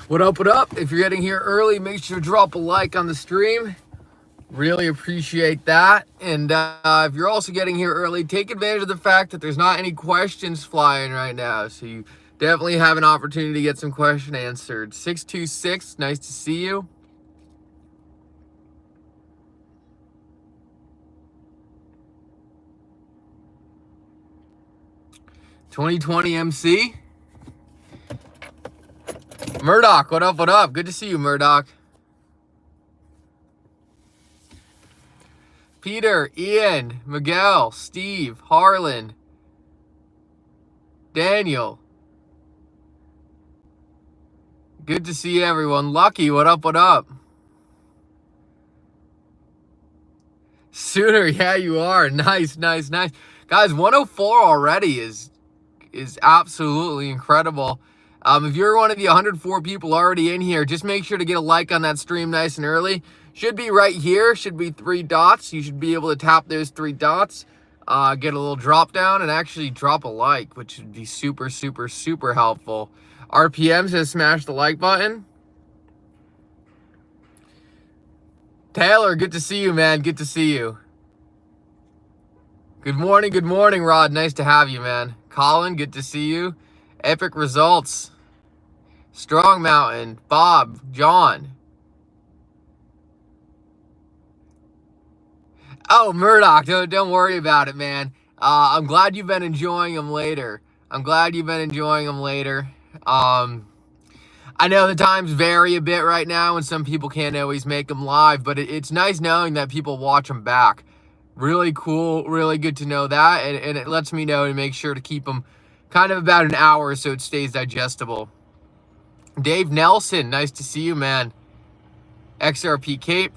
What up, what up? If you're getting here early, make sure to drop a like on the stream. Really appreciate that. And if you're also getting here early, take advantage of the fact that there's not any questions flying right now. So you definitely have an opportunity to get some question answered. 626, nice to see you. $2020 MC. Murdoch, what up, what up? Good to see you, Murdoch. Peter, Ian, Miguel, Steve, Harlan, Daniel. Good to see everyone. Lucky, what up, what up? Sooner, yeah, you are. Nice, nice, nice. Guys, 104 already is absolutely incredible. If you're one of the 104 people already in here, just make sure to get a like on that stream nice and early. Should be right here. Should be 3 dots. You should be able to tap those 3 dots, get a little drop down, and actually drop a like, which would be super, super, super helpful. RPM says smash the like button. Taylor, good to see you, man. Good to see you. Good morning, Rod. Nice to have you, man. Colin, good to see you. Epic results. Strong Mountain, Bob, John. Oh, Murdoch, don't worry about it, man. I'm glad you've been enjoying them later. I know the times vary a bit right now, and some people can't always make them live, but it's nice knowing that people watch them back. Really cool, really good to know that, and it lets me know to make sure to keep them kind of about an hour so it stays digestible. Dave Nelson, nice to see you, man. XRP Cape.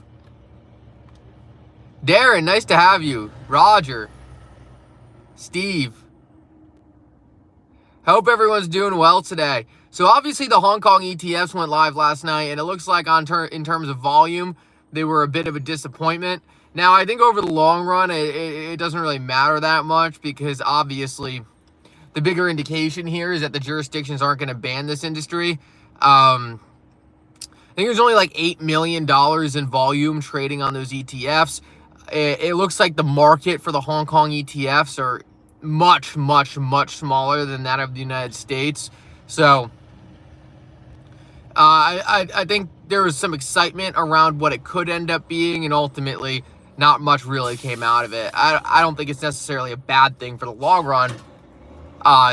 Darren, nice to have you. Roger. Steve. Hope everyone's doing well today. So obviously the Hong Kong ETFs went live last night, and it looks like in terms of volume, they were a bit of a disappointment. Now, I think over the long run, it doesn't really matter that much because obviously the bigger indication here is that the jurisdictions aren't going to ban this industry. I think there's only like $8 million in volume trading on those ETFs. It looks like the market for the Hong Kong ETFs are much, much, much smaller than that of the United States. So I think there was some excitement around what it could end up being, and ultimately not much really came out of it. I don't think it's necessarily a bad thing for the long run.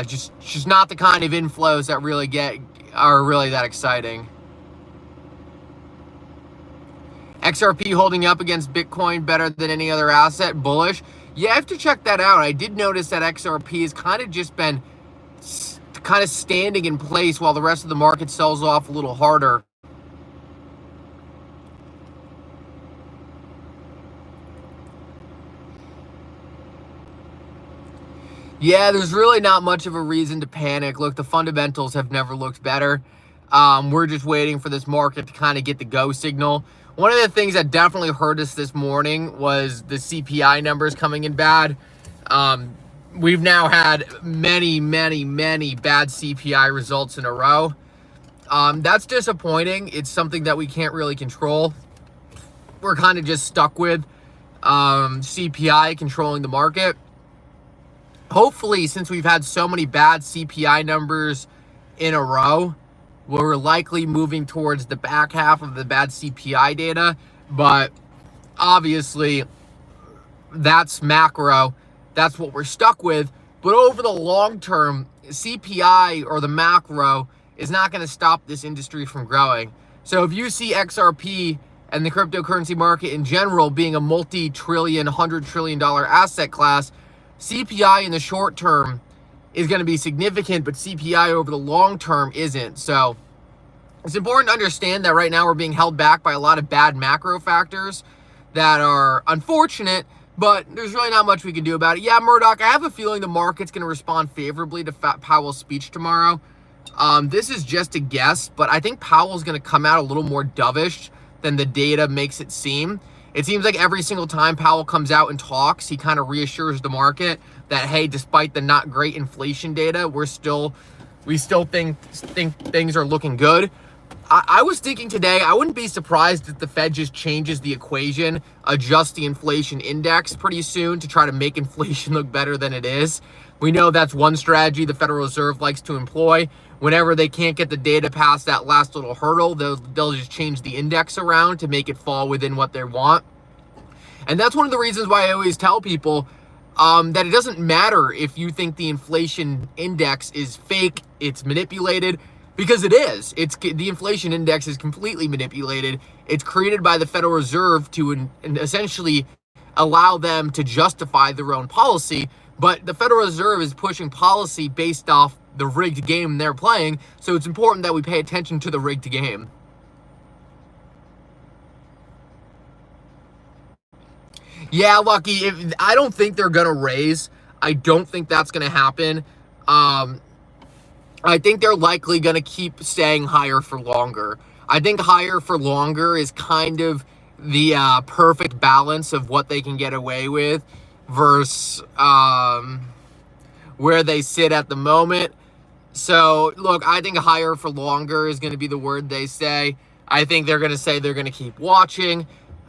Just not the kind of inflows that really are really that exciting. XRP holding up against Bitcoin better than any other asset, bullish. Yeah, I have to check that out. I did notice that XRP has kind of just been kind of standing in place while the rest of the market sells off a little harder. Yeah, there's really not much of a reason to panic. Look, the fundamentals have never looked better. We're just waiting for this market to kind of get the go signal. One of the things that definitely hurt us this morning was the CPI numbers coming in bad. We've now had many, many, many bad CPI results in a row. That's disappointing. It's something that we can't really control. We're kind of just stuck with CPI controlling the market. Hopefully, since we've had so many bad CPI numbers in a row, we're likely moving towards the back half of the bad CPI data. But obviously, that's macro. That's what we're stuck with. But over the long term, CPI or the macro is not going to stop this industry from growing. So if you see XRP and the cryptocurrency market in general being a multi-trillion, $100 trillion asset class, CPI in the short term is going to be significant, but CPI over the long term isn't. So it's important to understand that right now we're being held back by a lot of bad macro factors that are unfortunate, but there's really not much we can do about it. Yeah, Murdoch, I have a feeling the market's going to respond favorably to Powell's speech tomorrow. This is just a guess, but I think Powell's going to come out a little more dovish than the data makes it seem. It seems like every single time Powell comes out and talks, he kind of reassures the market that, hey, despite the not great inflation data, we're still we still think things are looking good. I was thinking today, I wouldn't be surprised if the Fed just changes the equation, adjusts the inflation index pretty soon to try to make inflation look better than it is. We know that's one strategy the Federal Reserve likes to employ. Whenever they can't get the data past that last little hurdle, they'll just change the index around to make it fall within what they want. And that's one of the reasons why I always tell people that it doesn't matter if you think the inflation index is fake, it's manipulated, because it is. The inflation index is completely manipulated. It's created by the Federal Reserve to essentially allow them to justify their own policy. But the Federal Reserve is pushing policy based off the rigged game they're playing. So it's important that we pay attention to the rigged game. Yeah, Lucky, I don't think they're going to raise. I don't think that's going to happen. I think they're likely going to keep staying higher for longer. I think higher for longer is kind of the perfect balance of what they can get away with versus where they sit at the moment. So, look, I think higher for longer is going to be the word they say. I think they're going to say they're going to keep watching.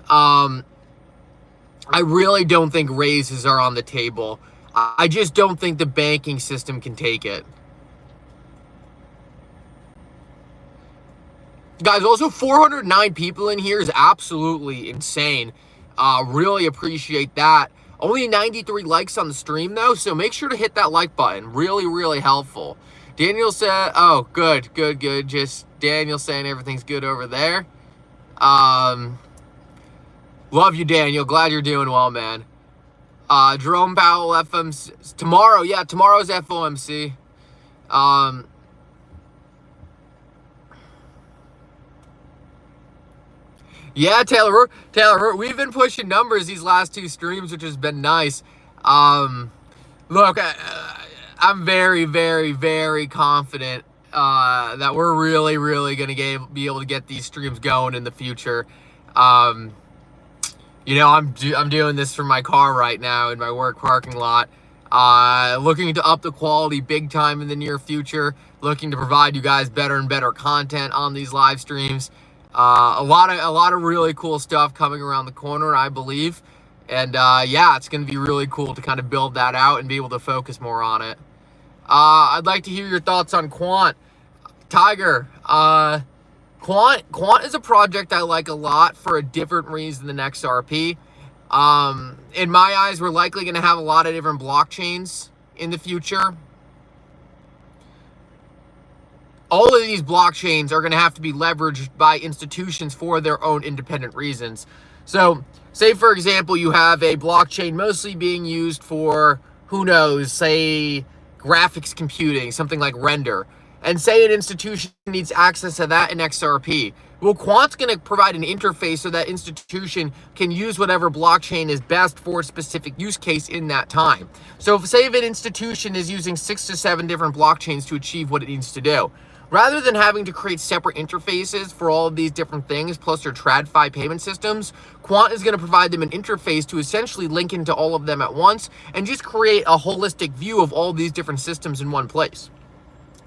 I really don't think raises are on the table. I just don't think the banking system can take it. Guys, also 409 people in here is absolutely insane. Really appreciate that. Only 93 likes on the stream, though, so make sure to hit that like button. Really, really helpful. Daniel said, oh, good. Just Daniel saying everything's good over there. Love you, Daniel. Glad you're doing well, man. Jerome Powell, FMC. Tomorrow, yeah, tomorrow's FOMC. Yeah, Taylor, we've been pushing numbers these last two streams, which has been nice. Look, I'm very, very, very confident that we're really, really going to be able to get these streams going in the future. You know, I'm doing this from my car right now in my work parking lot. Looking to up the quality big time in the near future. Looking to provide you guys better and better content on these live streams. A lot of really cool stuff coming around the corner, I believe. And yeah, it's going to be really cool to kind of build that out and be able to focus more on it. I'd like to hear your thoughts on Quant. Tiger, Quant is a project I like a lot for a different reason than XRP. In my eyes, we're likely going to have a lot of different blockchains in the future. All of these blockchains are going to have to be leveraged by institutions for their own independent reasons. So, say, for example, you have a blockchain mostly being used for, who knows, say, graphics computing, something like Render. And say an institution needs access to that in XRP. Well, Quant's going to provide an interface so that institution can use whatever blockchain is best for a specific use case in that time. So, say if an institution is using 6 to 7 different blockchains to achieve what it needs to do, rather than having to create separate interfaces for all of these different things, plus their TradFi payment systems, Quant is going to provide them an interface to essentially link into all of them at once and just create a holistic view of all these different systems in one place.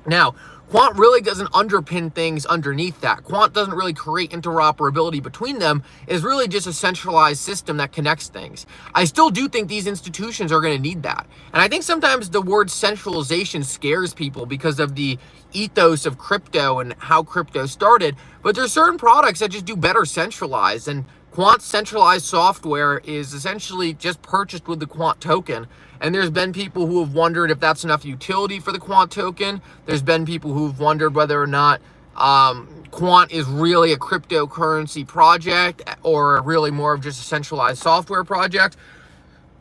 Now, Quant really doesn't underpin things underneath that. Quant doesn't really create interoperability between them. It's really just a centralized system that connects things. I still do think these institutions are going to need that. And I think sometimes the word centralization scares people because of the ethos of crypto and how crypto started. But there's certain products that just do better centralized. And Quant's centralized software is essentially just purchased with the Quant token. And there's been people who have wondered if that's enough utility for the Quant token. There's been people who've wondered whether or not Quant is really a cryptocurrency project or really more of just a centralized software project.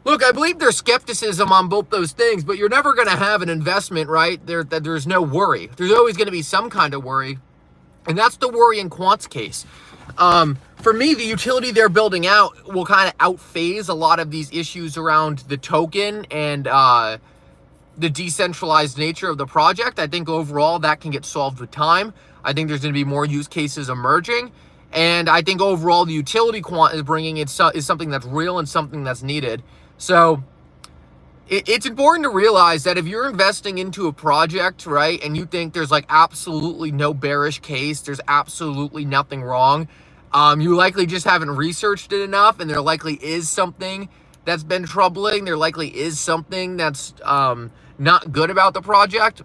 Look, I believe there's skepticism on both those things, but you're never going to have an investment, right? There's no worry. There's always going to be some kind of worry. And that's the worry in Quant's case. For me, the utility they're building out will kind of outphase a lot of these issues around the token and the decentralized nature of the project. I think overall that can get solved with time. I think there's going to be more use cases emerging. And I think overall the utility Quant is bringing is something that's real and something that's needed. So it's important to realize that if you're investing into a project, right, and you think there's like absolutely no bearish case, there's absolutely nothing wrong, you likely just haven't researched it enough, and there likely is something that's been troubling. There likely is something that's not good about the project.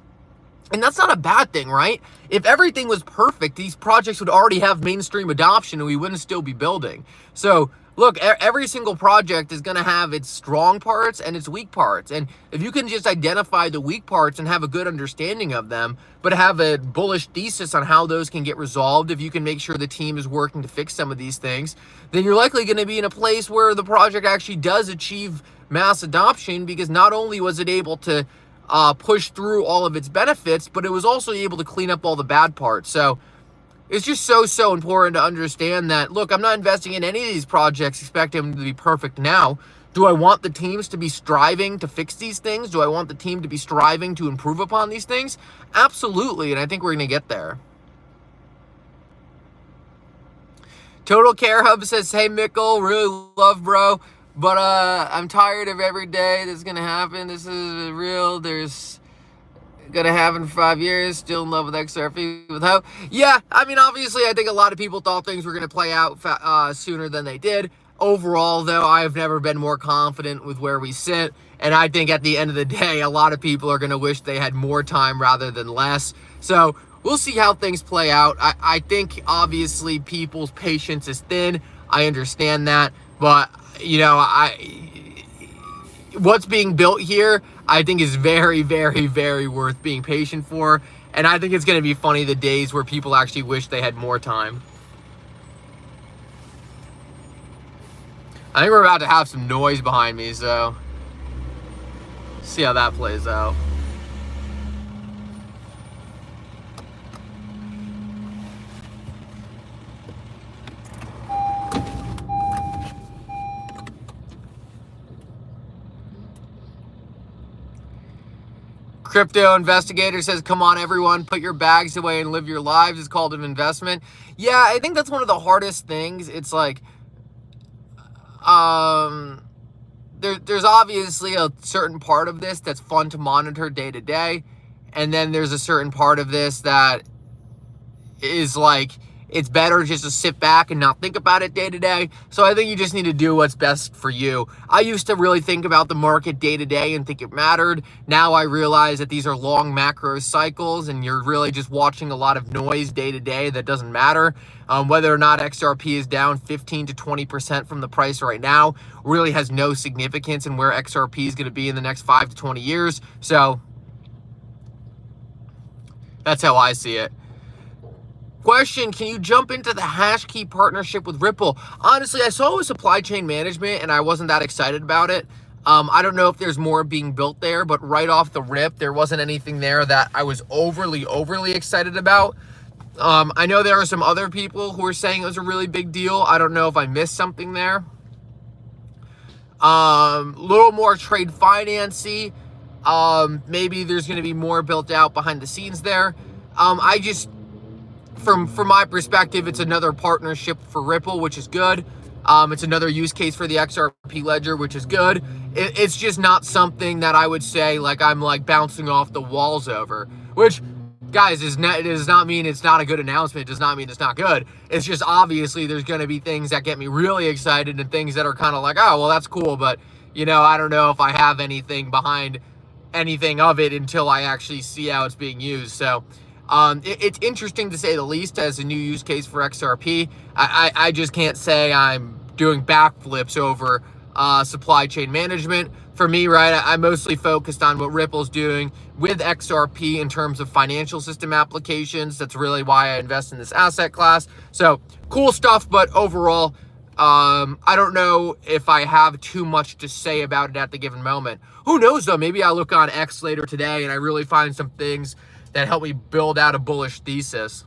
And that's not a bad thing, right? If everything was perfect, these projects would already have mainstream adoption and we wouldn't still be building. So look, every single project is going to have its strong parts and its weak parts. And if you can just identify the weak parts and have a good understanding of them, but have a bullish thesis on how those can get resolved, if you can make sure the team is working to fix some of these things, then you're likely going to be in a place where the project actually does achieve mass adoption, because not only was it able to push through all of its benefits, but it was also able to clean up all the bad parts. So it's just so important to understand that, look, I'm not investing in any of these projects expecting them to be perfect now. Do I want the teams to be striving to fix these things? Do I want the team to be striving to improve upon these things? Absolutely, and I think we're going to get there. Total Care Hub says, hey, Mickle, really love, bro. But I'm tired of every day that's going to happen. This is real. There's going to happen for 5 years. Still in love with XRP with hope. Yeah, I mean, obviously, I think a lot of people thought things were going to play out sooner than they did. Overall, though, I have never been more confident with where we sit. And I think at the end of the day, a lot of people are going to wish they had more time rather than less. So we'll see how things play out. I think, obviously, people's patience is thin. I understand that. But you know, what's being built here, I think, is very worth being patient for. And I think it's going to be funny the days where people actually wish they had more time. I think we're about to have some noise behind me, so see how that plays out. Crypto Investigator says, come on, everyone, put your bags away and live your lives. It's called an investment. Yeah, I think that's one of the hardest things. It's like, there's obviously a certain part of this that's fun to monitor day to day. And then there's a certain part of this that is like, it's better just to sit back and not think about it day to day. So I think you just need to do what's best for you. I used to really think about the market day to day and think it mattered. Now I realize that these are long macro cycles and you're really just watching a lot of noise day to day that doesn't matter. Whether or not XRP is down 15 to 20% from the price right now really has no significance in where XRP is going to be in the next 5 to 20 years. So that's how I see it. Question, can you jump into the hash key partnership with Ripple? Honestly, I saw it was supply chain management and I wasn't that excited about it. I don't know if there's more being built there, but right off the rip, there wasn't anything there that I was overly excited about. I know there are some other people who are saying it was a really big deal. I don't know if I missed something there. Little more trade financy. Maybe there's going to be more built out behind the scenes there. I just... From my perspective, it's another partnership for Ripple, which is good. It's another use case for the XRP Ledger, which is good. It's just not something that I would say like I'm like bouncing off the walls over. Which, guys, it does not mean it's not a good announcement. It does not mean it's not good. It's just obviously there's going to be things that get me really excited and things that are kind of like, oh, well, that's cool. But, you know, I don't know if I have anything behind anything of it until I actually see how it's being used. So... it's interesting to say the least as a new use case for XRP. I just can't say I'm doing backflips over supply chain management. For me, right, I'm mostly focused on what Ripple's doing with XRP in terms of financial system applications. That's really why I invest in this asset class. So cool stuff, but overall, I don't know if I have too much to say about it at the given moment. Who knows, though? Maybe I look on X later today and I really find some things that help me build out a bullish thesis.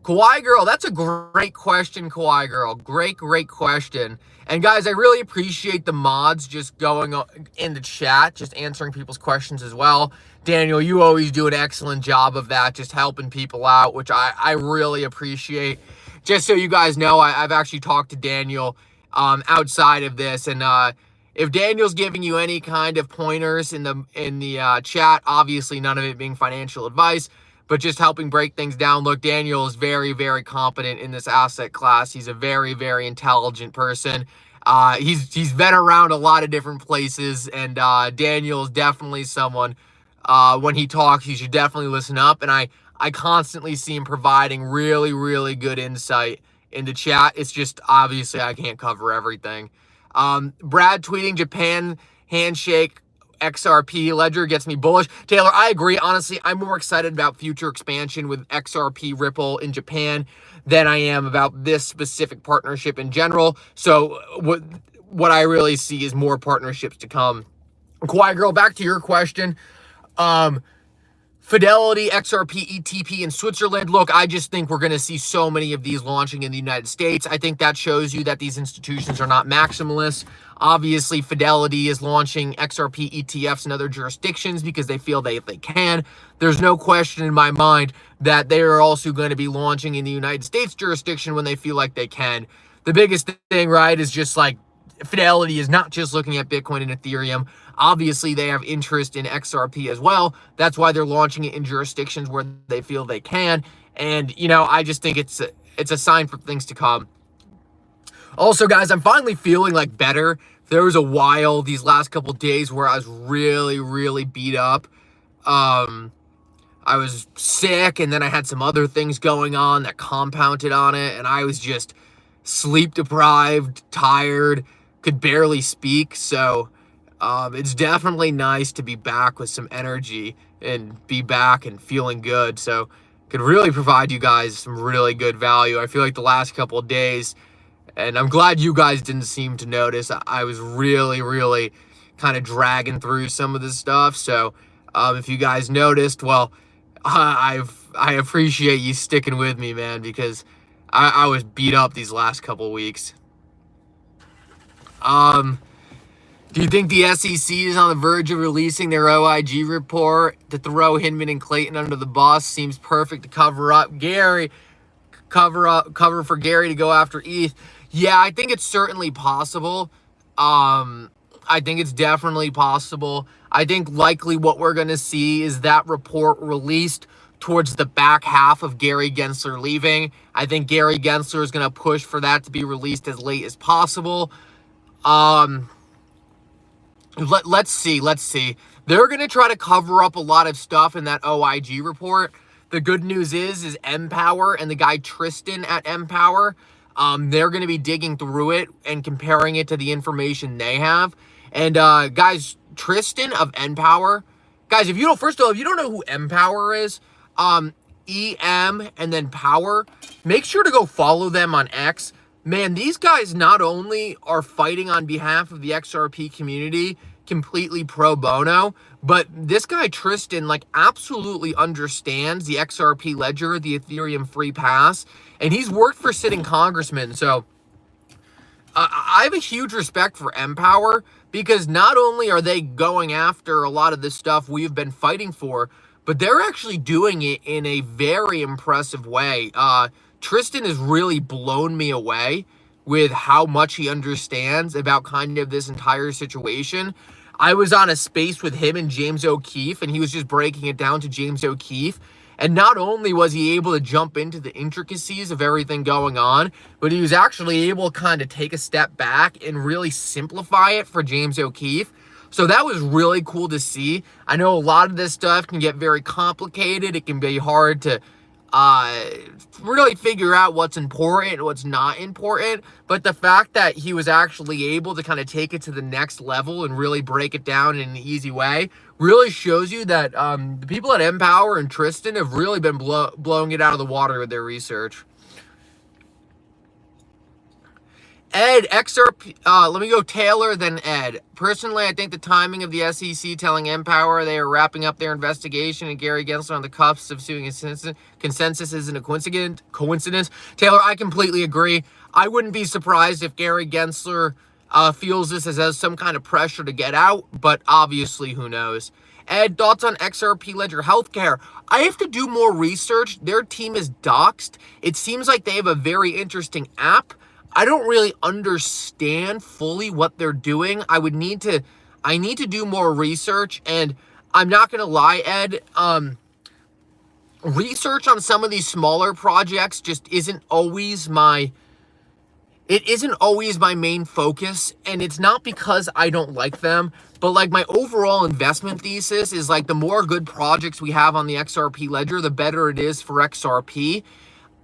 Kawaii Girl, that's a great question, Kawaii Girl. Great question. And guys, I really appreciate the mods just going in the chat, just answering people's questions as well. Daniel, you always do an excellent job of that, just helping people out, which I really appreciate. Just so you guys know, I've actually talked to Daniel outside of this, and if Daniel's giving you any kind of pointers in the chat, obviously none of it being financial advice, but just helping break things down. Look, Daniel is very, very competent in this asset class. He's a very, very intelligent person. He's been around a lot of different places, and Daniel is definitely someone, when he talks, you should definitely listen up. And I constantly see him providing really, really good insight in the chat. It's just, obviously, I can't cover everything. Brad tweeting Japan handshake XRP Ledger gets me bullish. Taylor, I agree. Honestly, I'm more excited about future expansion with XRP Ripple in Japan than I am about this specific partnership in general. So what I really see is more partnerships to come. Quiet Girl, back to your question. Fidelity, XRP, ETP in Switzerland. Look, I just think we're going to see so many of these launching in the United States. I think that shows you that these institutions are not maximalists. Obviously, Fidelity is launching XRP ETFs in other jurisdictions because they feel they can. There's no question in my mind that they are also going to be launching in the United States jurisdiction when they feel like they can. The biggest thing, right, is just like Fidelity is not just looking at Bitcoin and Ethereum. Obviously, they have interest in XRP as well. That's why they're launching it in jurisdictions where they feel they can. And, you know, I just think it's a sign for things to come. Also, guys, I'm finally feeling like better. There was a while these last couple days where I was really, really beat up. I was sick, and then I had some other things going on that compounded on it, and I was just sleep deprived, tired, could barely speak. So it's definitely nice to be back with some energy and be back and feeling good. So could really provide you guys some really good value. I feel like the last couple of days, and I'm glad you guys didn't seem to notice, I was really, really kind of dragging through some of this stuff. So if you guys noticed, well, I appreciate you sticking with me, man, because I was beat up these last couple weeks. Do you think the SEC is on the verge of releasing their OIG report to throw Hinman and Clayton under the bus? Seems perfect to cover up Gary, cover for Gary to go after ETH. Yeah, I think it's certainly possible. I think it's definitely possible. I think likely what we're going to see is that report released towards the back half of Gary Gensler leaving. I think Gary Gensler is going to push for that to be released as late as possible. Let's see. They're going to try to cover up a lot of stuff in that OIG report. The good news is Empower and the guy Tristan at Empower, they're going to be digging through it and comparing it to the information they have. And guys, Tristan of Empower, guys, if you don't, first of all, if you don't know who Empower is, EM and then Power, make sure to go follow them on X. Man, these guys not only are fighting on behalf of the XRP community completely pro bono, but this guy Tristan like absolutely understands the XRP Ledger, the Ethereum free pass, and he's worked for sitting congressmen. So I have a huge respect for Empower because not only are they going after a lot of this stuff we've been fighting for, but they're actually doing it in a very impressive way. Tristan has really blown me away with how much he understands about kind of this entire situation. I was on a space with him and James O'Keefe, and he was just breaking it down to James O'Keefe. And not only was he able to jump into the intricacies of everything going on, but he was actually able to kind of take a step back and really simplify it for James O'Keefe. So that was really cool to see. I know a lot of this stuff can get very complicated. It can be hard to really figure out what's important and what's not important. But the fact that he was actually able to kind of take it to the next level and really break it down in an easy way really shows you that the people at Empower and Tristan have really been blowing it out of the water with their research. Ed, XRP, let me go Taylor, then Ed. Personally, I think the timing of the SEC telling Empower they are wrapping up their investigation and Gary Gensler on the cuffs of suing consensus isn't a coincidence. Taylor, I completely agree. I wouldn't be surprised if Gary Gensler feels this as some kind of pressure to get out, but obviously, who knows? Ed, thoughts on XRP Ledger Healthcare? I have to do more research. Their team is doxed. It seems like they have a very interesting app. I don't really understand fully what they're doing. I need to do more research, and I'm not going to lie, Ed. Research on some of these smaller projects just isn't always my main focus, and it's not because I don't like them, but like my overall investment thesis is like the more good projects we have on the XRP ledger, the better it is for XRP.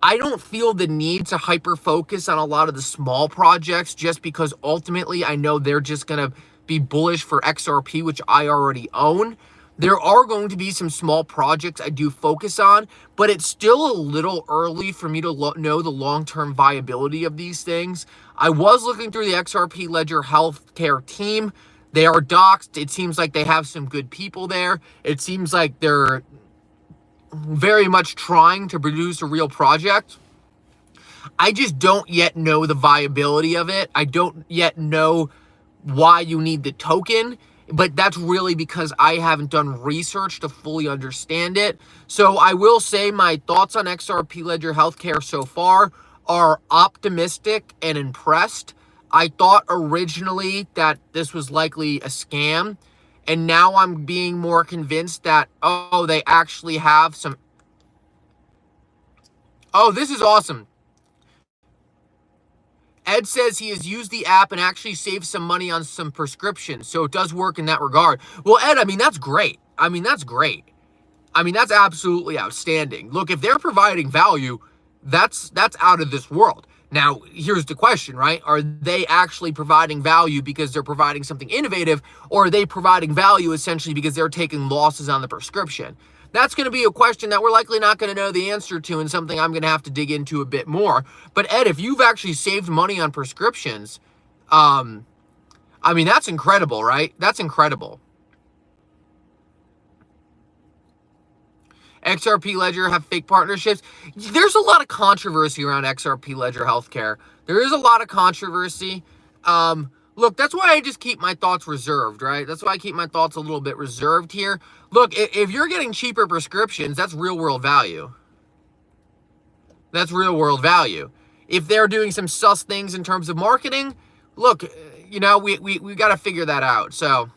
I don't feel the need to hyper focus on a lot of the small projects just because ultimately I know they're just going to be bullish for XRP, which I already own. There are going to be some small projects I do focus on, but it's still a little early for me to know the long-term viability of these things. I was looking through the XRP Ledger healthcare team. They are doxed. It seems like they have some good people there. It seems like they're very much trying to produce a real project. I just don't yet know the viability of it. I don't yet know why you need the token, but that's really because I haven't done research to fully understand it. So I will say my thoughts on XRP Ledger Healthcare so far are optimistic and impressed. I thought originally that this was likely a scam, and now I'm being more convinced that, oh, they actually have some... Oh, this is awesome. Ed says he has used the app and actually saved some money on some prescriptions, so it does work in that regard. Well, Ed, I mean, that's great. That's great. That's absolutely outstanding. Look, if they're providing value, that's out of this world. Now, here's the question, right? Are they actually providing value because they're providing something innovative, or are they providing value essentially because they're taking losses on the prescription? That's going to be a question that we're likely not going to know the answer to, and something I'm going to have to dig into a bit more. But Ed, if you've actually saved money on prescriptions, that's incredible, right? That's incredible. XRP Ledger have fake partnerships. There's a lot of controversy around XRP Ledger Healthcare. There is a lot of controversy. Look, that's why I just keep my thoughts reserved, right? That's why I keep my thoughts a little bit reserved here. Look, if you're getting cheaper prescriptions, that's real world value. That's real world value. If they're doing some sus things in terms of marketing, look, we got to figure that out. So,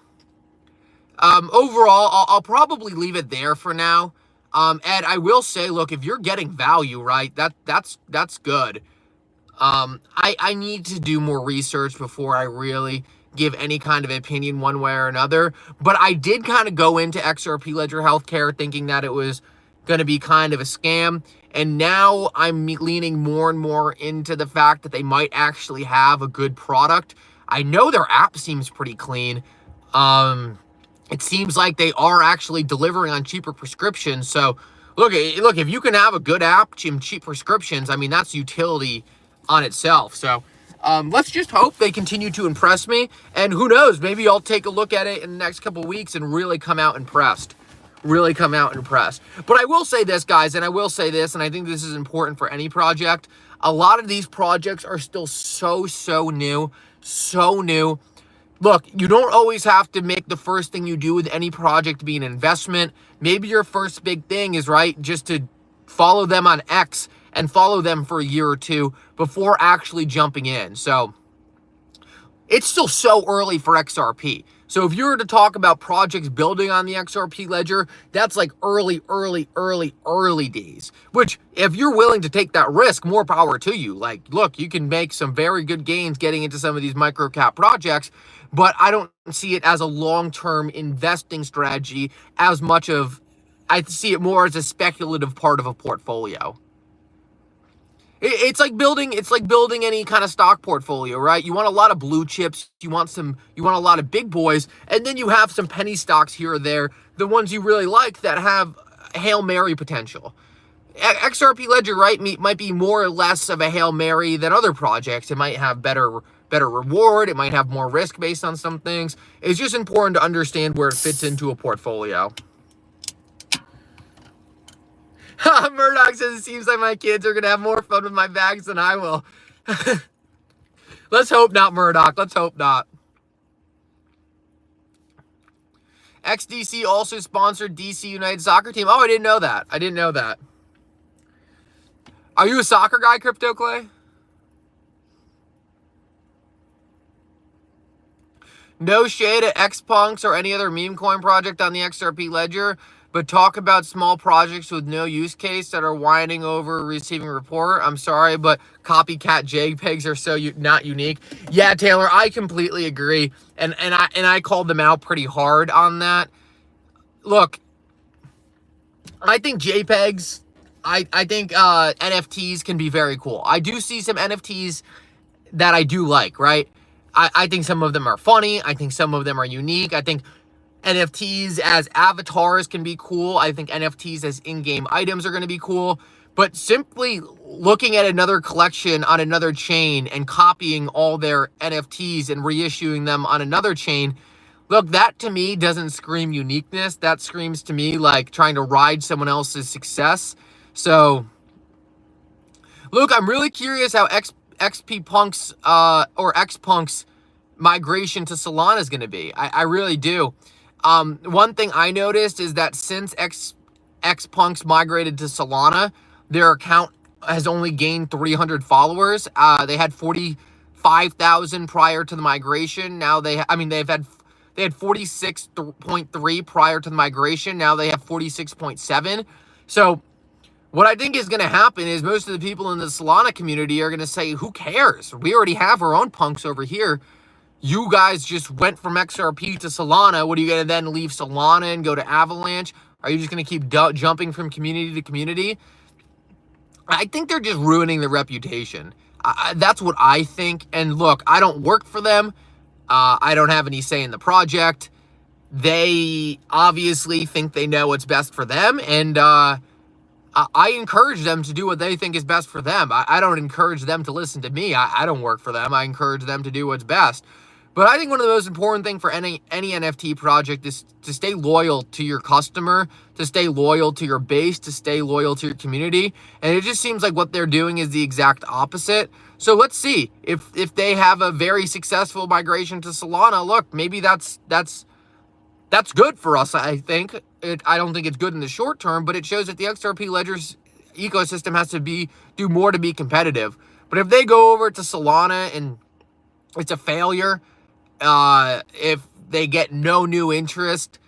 overall, I'll probably leave it there for now. Ed, I will say, look, if you're getting value, right, that's good. I need to do more research before I really give any kind of opinion one way or another. But I did kind of go into XRP Ledger Healthcare thinking that it was going to be kind of a scam. And now I'm leaning more and more into the fact that they might actually have a good product. I know their app seems pretty clean. It seems like they are actually delivering on cheaper prescriptions. So, look, if you can have a good app and cheap prescriptions, that's utility on itself. So, let's just hope they continue to impress me. And who knows, maybe I'll take a look at it in the next couple of weeks and really come out impressed. But I will say this, guys, and I will say this, and I think this is important for any project. A lot of these projects are still so new. Look, you don't always have to make the first thing you do with any project be an investment. Maybe your first big thing is, right, just to follow them on X and follow them for a year or two before actually jumping in. So it's still so early for XRP. So if you were to talk about projects building on the XRP ledger, that's like early days. Which, if you're willing to take that risk, more power to you. Like, look, you can make some very good gains getting into some of these micro cap projects, but I don't see it as a long-term investing strategy as much of, I see it more as a speculative part of a portfolio. It's like building any kind of stock portfolio, right? You want a lot of blue chips, you want a lot of big boys, and then you have some penny stocks here or there, the ones you really like that have Hail Mary potential. XRP Ledger, right, might be more or less of a Hail Mary than other projects. It might have better reward, it might have more risk based on some things. It's just important to understand where it fits into a portfolio. Murdoch says, it seems like my kids are going to have more fun with my bags than I will. Let's hope not, Murdoch. Let's hope not. XDC also sponsored DC United soccer team. Oh, I didn't know that. Are you a soccer guy, Crypto Clay? No shade at Xpunks or any other meme coin project on the XRP Ledger, but talk about small projects with no use case that are whining over receiving report. I'm sorry, but copycat JPEGs are so not unique. Yeah, Taylor, I completely agree, and I called them out pretty hard on that. Look, I think JPEGs, I think NFTs can be very cool. I do see some NFTs that I do like, right? I think some of them are funny. I think some of them are unique. I think NFTs as avatars can be cool. I think NFTs as in-game items are going to be cool. But simply looking at another collection on another chain and copying all their NFTs and reissuing them on another chain, look, that to me doesn't scream uniqueness. That screams to me like trying to ride someone else's success. So, look, I'm really curious how XP Punk's or Xpunk's migration to Solana is going to be. I really do. One thing I noticed is that since Xpunks migrated to Solana, their account has only gained 300 followers. They had 45,000 prior to the migration. Now they had 46.3 prior to the migration. Now they have 46.7. So what I think is going to happen is most of the people in the Solana community are going to say, who cares? We already have our own punks over here. You guys just went from XRP to Solana. What are you going to then leave Solana and go to Avalanche? Are you just going to keep jumping from community to community? I think they're just ruining their reputation. That's what I think. And look, I don't work for them. I don't have any say in the project. They obviously think they know what's best for them. And I encourage them to do what they think is best for them. I don't encourage them to listen to me. I don't work for them. I encourage them to do what's best. But I think one of the most important things for any NFT project is to stay loyal to your customer, to stay loyal to your base, to stay loyal to your community. And it just seems like what they're doing is the exact opposite. So let's see if they have a very successful migration to Solana. Look, maybe that's good for us, I think. I don't think it's good in the short term, but it shows that the XRP Ledger's ecosystem has to do more to be competitive. But if they go over to Solana and it's a failure, if they get no new interest,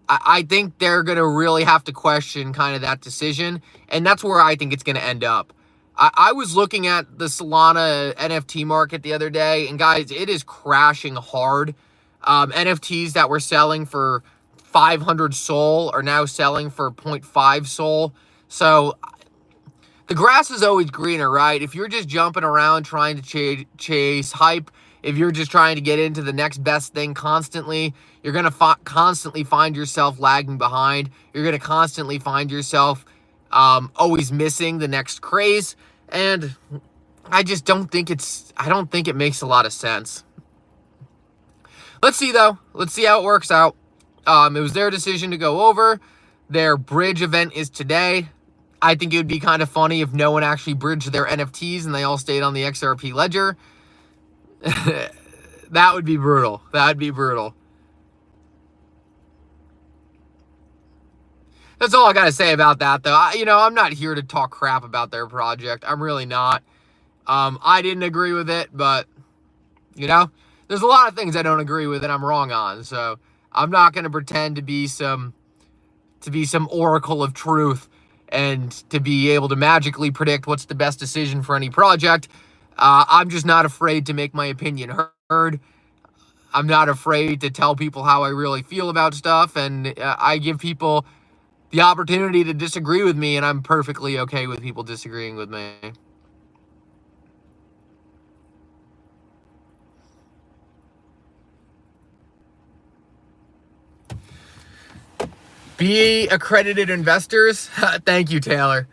I think they're going to really have to question kind of that decision. And that's where I think it's going to end up. I was looking at the Solana NFT market the other day, and guys, it is crashing hard. NFTs that were selling for 500 Sol are now selling for 0.5 Sol. So the grass is always greener, right? If you're just jumping around trying to chase hype, if you're just trying to get into the next best thing constantly, you're going to constantly find yourself lagging behind. You're going to constantly find yourself always missing the next craze. And I just don't think it makes a lot of sense. Let's see, though. Let's see how it works out. It was their decision to go over. Their bridge event is today. I think it would be kind of funny if no one actually bridged their NFTs and they all stayed on the XRP Ledger. That would be brutal. That would be brutal. That's all I got to say about that, though. I'm not here to talk crap about their project. I'm really not. I didn't agree with it, but, there's a lot of things I don't agree with and I'm wrong on. So I'm not going to pretend to be some oracle of truth and to be able to magically predict what's the best decision for any project. I'm just not afraid to make my opinion heard. I'm not afraid to tell people how I really feel about stuff, and I give people the opportunity to disagree with me, and I'm perfectly okay with people disagreeing with me. Be accredited investors. Thank you, Taylor.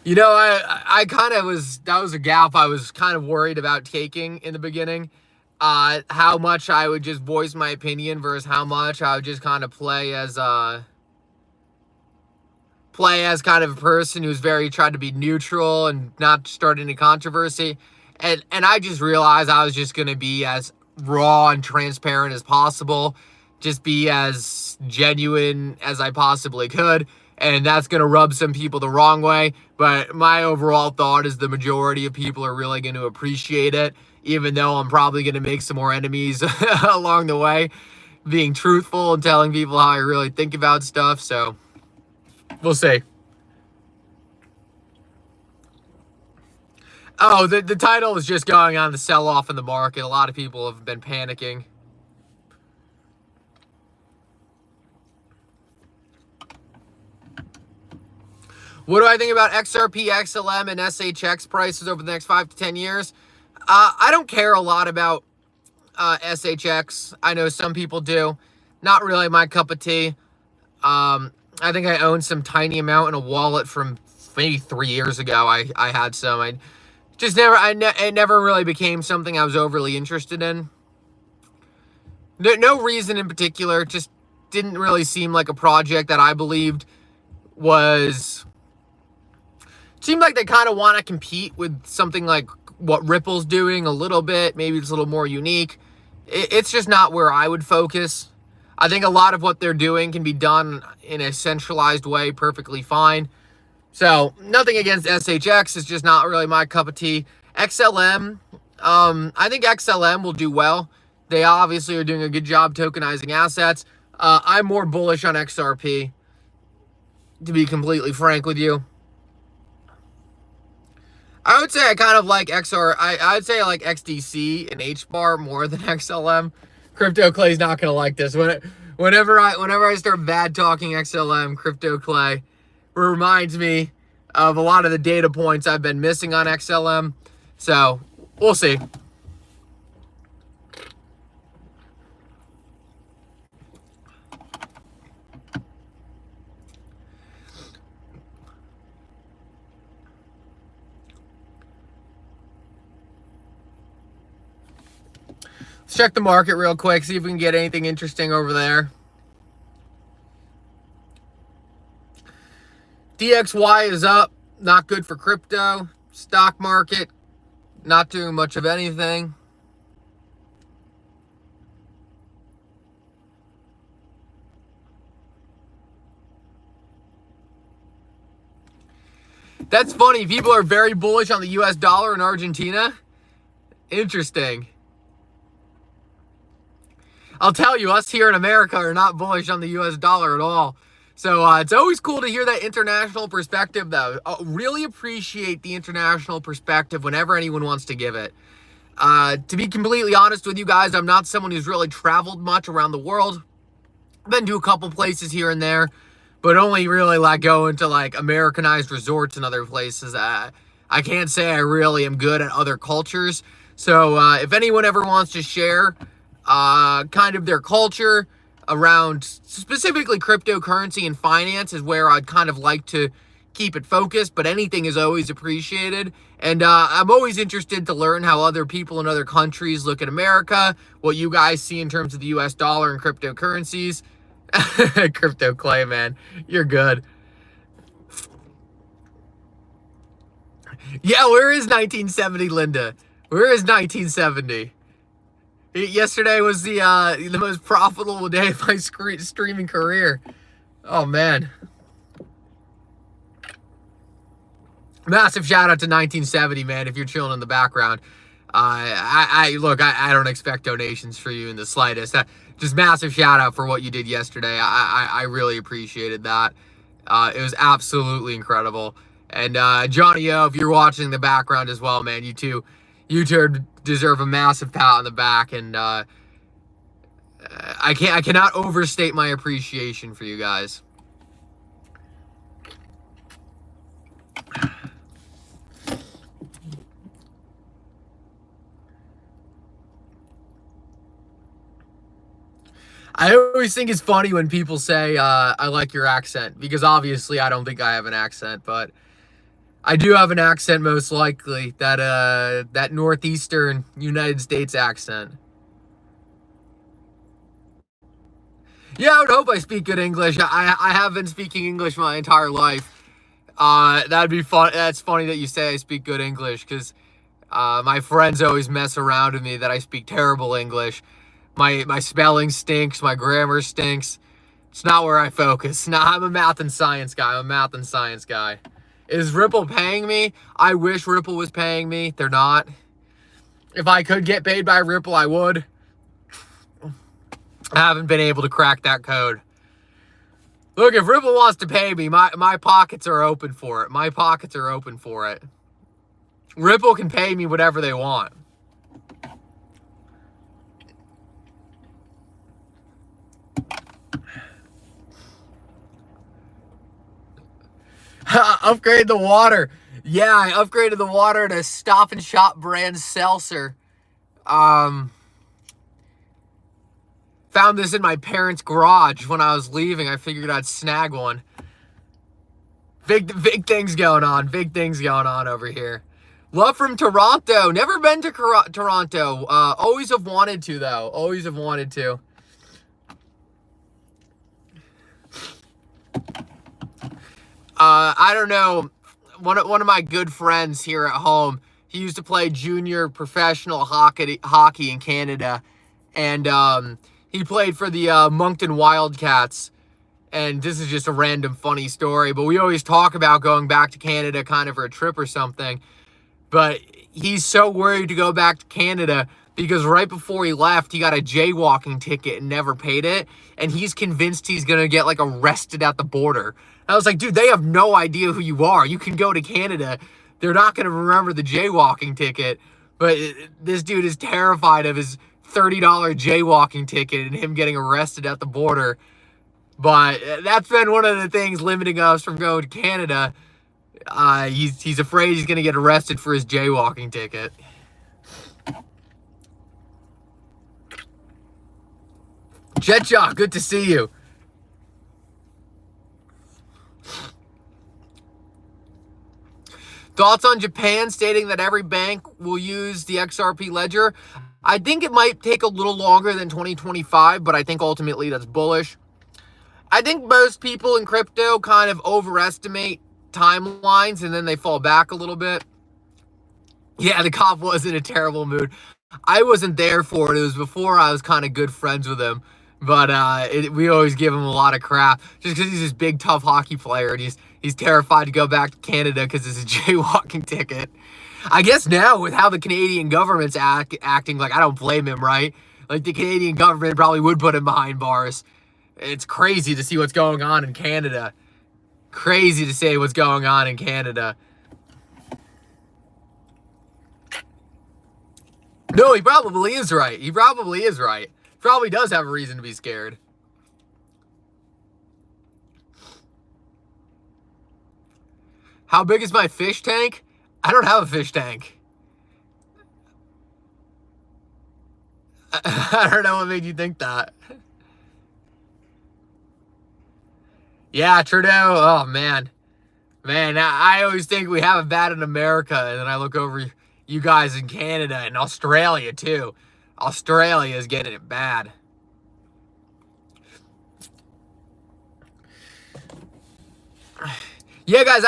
I kind of that was a gap I was kind of worried about taking in the beginning. How much I would just voice my opinion versus how much I would just kind of play as kind of a person who's tried to be neutral and not start any controversy. And I just realized I was just going to be as raw and transparent as possible. Just be as genuine as I possibly could. And that's going to rub some people the wrong way. But my overall thought is the majority of people are really going to appreciate it. even though I'm probably going to make some more enemies along the way, being truthful and telling people how I really think about stuff. So we'll see. Oh, the title is just going on the sell-off in the market. A lot of people have been panicking. What do I think about XRP, XLM, and SHX prices over the next 5 to 10 years? I don't care a lot about SHX. I know some people do. Not really my cup of tea. I think I own some tiny amount in a wallet from maybe 3 years ago. I had some. I just never, it never really became something I was overly interested in. No reason in particular. Just didn't really seem like a project that I believed was... Seemed like they kind of want to compete with something like what Ripple's doing a little bit. Maybe it's a little more unique. It's just not where I would focus. I think a lot of what they're doing can be done in a centralized way perfectly fine. So nothing against SHX. It's just not really my cup of tea. XLM, I think XLM will do well. They obviously are doing a good job tokenizing assets. I'm more bullish on XRP, to be completely frank with you. I would say I kind of like I would say I like XDC and HBAR more than XLM. Crypto Clay's not gonna like this. Whenever I start bad talking XLM, Crypto Clay reminds me of a lot of the data points I've been missing on XLM. So we'll see. Let's check the market real quick, see if we can get anything interesting over there. DXY is up, not good for crypto. Stock market, not doing much of anything. That's funny. People are very bullish on the US dollar in Argentina. Interesting. I'll tell you, us here in America are not bullish on the US dollar at all. So it's always cool to hear that international perspective, though. Really appreciate the international perspective whenever anyone wants to give it. To be completely honest with you guys, I'm not someone who's really traveled much around the world. I've been to a couple places here and there, but only really like going to like Americanized resorts and other places. I can't say I really am good at other cultures. So if anyone ever wants to share kind of their culture around specifically cryptocurrency and finance is where I'd kind of like to keep it focused, but anything is always appreciated. And I'm always interested to learn how other people in other countries look at America, what you guys see in terms of the US dollar and cryptocurrencies. Crypto Clay, man, you're good. Yeah, where is 1970, Linda? Where is 1970? Yesterday was the most profitable day of my streaming career. Oh, man. Massive shout out to 1970, man, if you're chilling in the background. Look, I don't expect donations for you in the slightest. Just massive shout out for what you did yesterday. I really appreciated that. It was absolutely incredible. And Johnny O, if you're watching in the background as well, man, you two deserve a massive pat on the back, and I cannot overstate my appreciation for you guys. I always think it's funny when people say, I like your accent, because obviously I don't think I have an accent, but I do have an accent, most likely, that northeastern United States accent. Yeah, I would hope I speak good English. I have been speaking English my entire life. That'd be fun. That's funny that you say I speak good English, because my friends always mess around with me that I speak terrible English. My spelling stinks. My grammar stinks. It's not where I focus. No, I'm a math and science guy. I'm a math and science guy. Is Ripple paying me? I wish Ripple was paying me. They're not. If I could get paid by Ripple, I would. I haven't been able to crack that code. Look, if Ripple wants to pay me, my pockets are open for it. My pockets are open for it. Ripple can pay me whatever they want. Upgrade the water. Yeah, I upgraded the water to Stop and Shop brand seltzer. Found this in my parents' garage when I was leaving. I figured I'd snag one. Big things going on. Big things going on over here. Love from Toronto. Never been to Toronto. Always have wanted to, though. Always have wanted to. I don't know. One of my good friends here at home, he used to play junior professional hockey in Canada. And he played for the Moncton Wildcats. And this is just a random funny story, but we always talk about going back to Canada kind of for a trip or something. But he's so worried to go back to Canada because right before he left, he got a jaywalking ticket and never paid it. And he's convinced he's going to get like arrested at the border. I was like, dude, they have no idea who you are. You can go to Canada. They're not going to remember the jaywalking ticket. But this dude is terrified of his $30 jaywalking ticket and him getting arrested at the border. But that's been one of the things limiting us from going to Canada. He's afraid he's going to get arrested for his jaywalking ticket. Jetjaw, good to see you. Thoughts on Japan stating that every bank will use the XRP Ledger? I think it might take a little longer than 2025, but I think ultimately that's bullish. I think most people in crypto kind of overestimate timelines and then they fall back a little bit. Yeah, the cop was in a terrible mood. I wasn't there for it. It was before I was kind of good friends with him. But we always give him a lot of crap just because he's this big, tough hockey player. And he's terrified to go back to Canada because it's a jaywalking ticket. I guess now with how the Canadian government's acting, like, I don't blame him, right? Like, the Canadian government probably would put him behind bars. It's crazy to see what's going on in Canada. Crazy to say what's going on in Canada. No, he probably is right. He probably is right. Probably does have a reason to be scared. How big is my fish tank? I don't have a fish tank. I don't know what made you think that. Yeah, Trudeau. Oh, man. Man, I always think we have it bad in America, and then I look over you guys in Canada and Australia, too. Australia is getting it bad. Yeah, guys,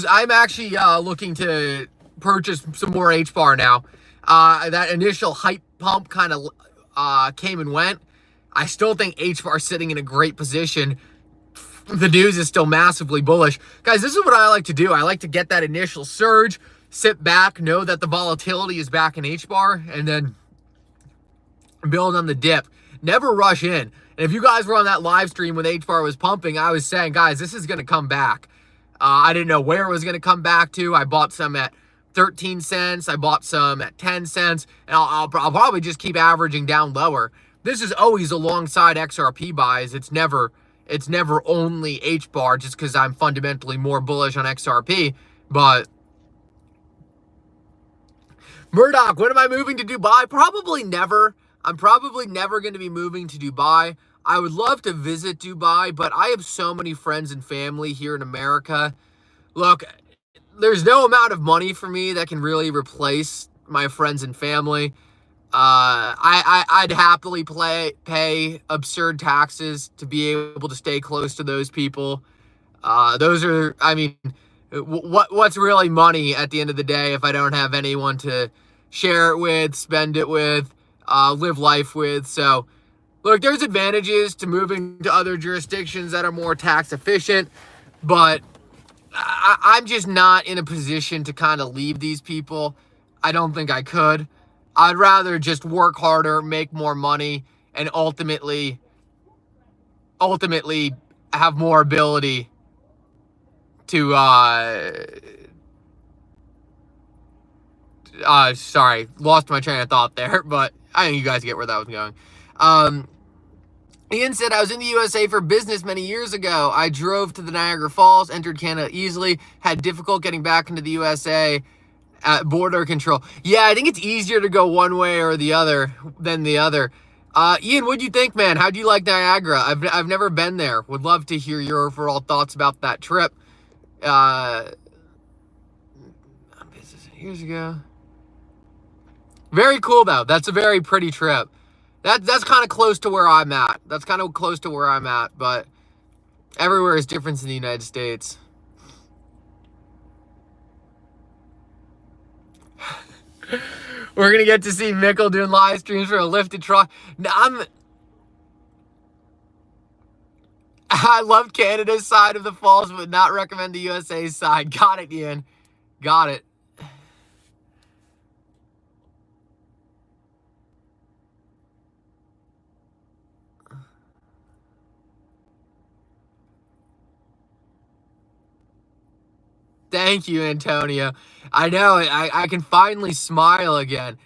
I'm actually looking to purchase some more HBAR now. That initial hype pump kind of came and went. I still think HBAR is sitting in a great position. The news is still massively bullish. Guys, this is what I like to do. I like to get that initial surge, sit back, know that the volatility is back in HBAR, and then build on the dip. Never rush in. And if you guys were on that live stream when HBAR was pumping, I was saying, guys, this is going to come back. I didn't know where it was going to come back to. I bought some at 13 cents. I bought some at 10 cents. And I'll probably just keep averaging down lower. This is always alongside XRP buys. It's never only HBAR just because I'm fundamentally more bullish on XRP. But Murdoch, when am I moving to Dubai? Probably never. I'm probably never going to be moving to Dubai. I would love to visit Dubai, but I have so many friends and family here in America. Look, there's no amount of money for me that can really replace my friends and family. I'd happily pay absurd taxes to be able to stay close to those people. Those are, I mean, what's really money at the end of the day if I don't have anyone to share it with, spend it with, live life with? So, look, there's advantages to moving to other jurisdictions that are more tax efficient, but I'm just not in a position to kind of leave these people. I don't think I could. I'd rather just work harder, make more money, and ultimately have more ability to sorry, lost my train of thought there, but I think you guys get where that was going. Ian said, I was in the USA for business many years ago. I drove to the Niagara Falls, entered Canada easily, had difficult getting back into the USA at border control. Yeah, I think it's easier to go one way or the other than the other. Ian, what'd you think, man? How'd you like Niagara? I've never been there. Would love to hear your overall thoughts about that trip. Years ago. Very cool, though. That's a very pretty trip. That's kind of close to where I'm at. But everywhere is different in the United States. We're going to get to see Mikkel doing live streams for a lifted truck. I love Canada's side of the falls, but not recommend the USA side. Got it, Ian. Got it. Thank you, Antonio. I know, I can finally smile again.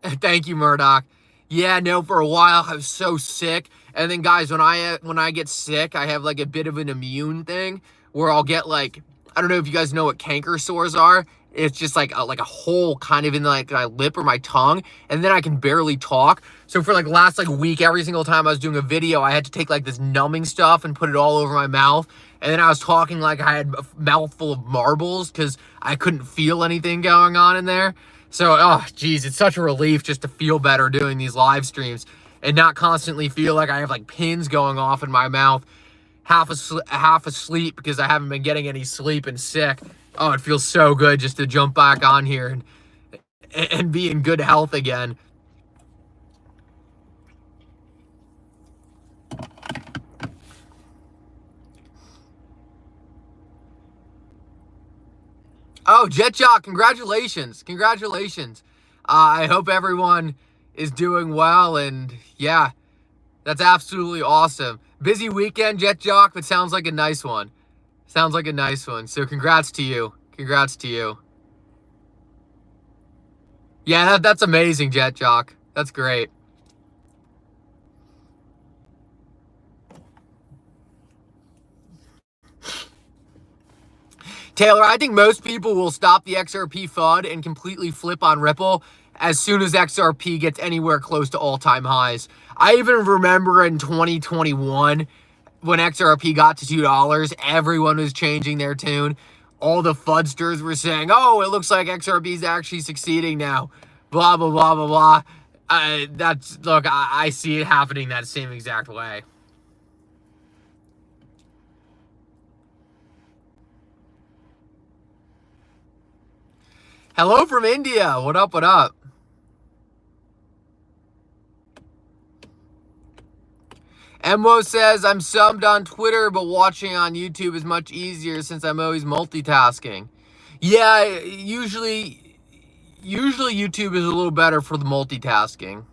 Thank you, Murdoch. Yeah, no, for a while I was so sick. And then, guys, when I get sick, I have like a bit of an immune thing where I'll get like, I don't know if you guys know what canker sores are. It's just like a hole kind of in like my lip or my tongue, and then I can barely talk. So for like last like week, every single time I was doing a video, I had to take like this numbing stuff and put it all over my mouth. And then I was talking like I had a mouthful of marbles because I couldn't feel anything going on in there. So, oh, geez, it's such a relief just to feel better doing these live streams and not constantly feel like I have like pins going off in my mouth, half asleep because I haven't been getting any sleep and sick. Oh, it feels so good just to jump back on here and be in good health again. Oh, JetJock, congratulations. Congratulations. I hope everyone is doing well, and yeah, that's absolutely awesome. Busy weekend, JetJock, but sounds like a nice one. Sounds like a nice one. So congrats to you. Congrats to you. Yeah, that's amazing, JetJock. That's great. Taylor, I think most people will stop the XRP FUD and completely flip on Ripple as soon as XRP gets anywhere close to all-time highs. I even remember in 2021 when XRP got to $2, everyone was changing their tune. All the FUDsters were saying, oh, it looks like XRP is actually succeeding now. Blah, blah, blah, blah, blah. Look, I see it happening that same exact way. Hello from India. What up, what up? Emwo says, I'm subbed on Twitter, but watching on YouTube is much easier since I'm always multitasking. Yeah, usually YouTube is a little better for the multitasking.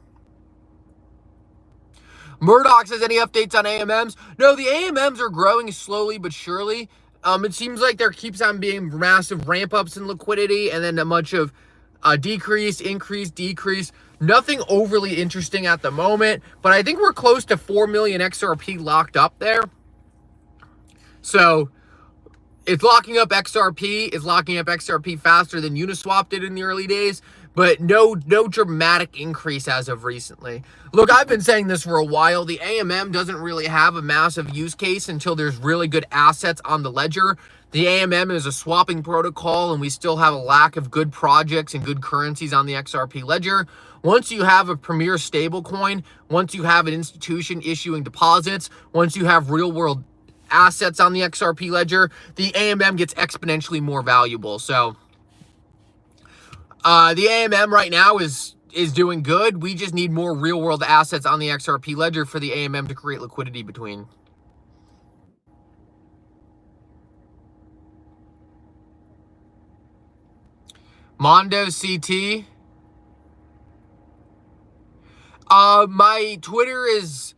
Murdoch says, any updates on AMMs? No, the AMMs are growing slowly but surely. It seems like there keeps on being massive ramp-ups in liquidity and then a bunch of decrease, increase, decrease. Nothing overly interesting at the moment, but I think we're close to 4 million XRP locked up there. So it's locking up XRP. It's locking up XRP faster than Uniswap did in the early days, but no dramatic increase as of recently. Look, I've been saying this for a while. The AMM doesn't really have a massive use case until there's really good assets on the ledger. The AMM is a swapping protocol, and we still have a lack of good projects and good currencies on the XRP ledger. Once you have a premier stablecoin, once you have an institution issuing deposits, once you have real-world assets on the XRP ledger, the AMM gets exponentially more valuable. So the AMM right now is doing good. We just need more real-world assets on the XRP ledger for the AMM to create liquidity between. Mondo CT. My Twitter is,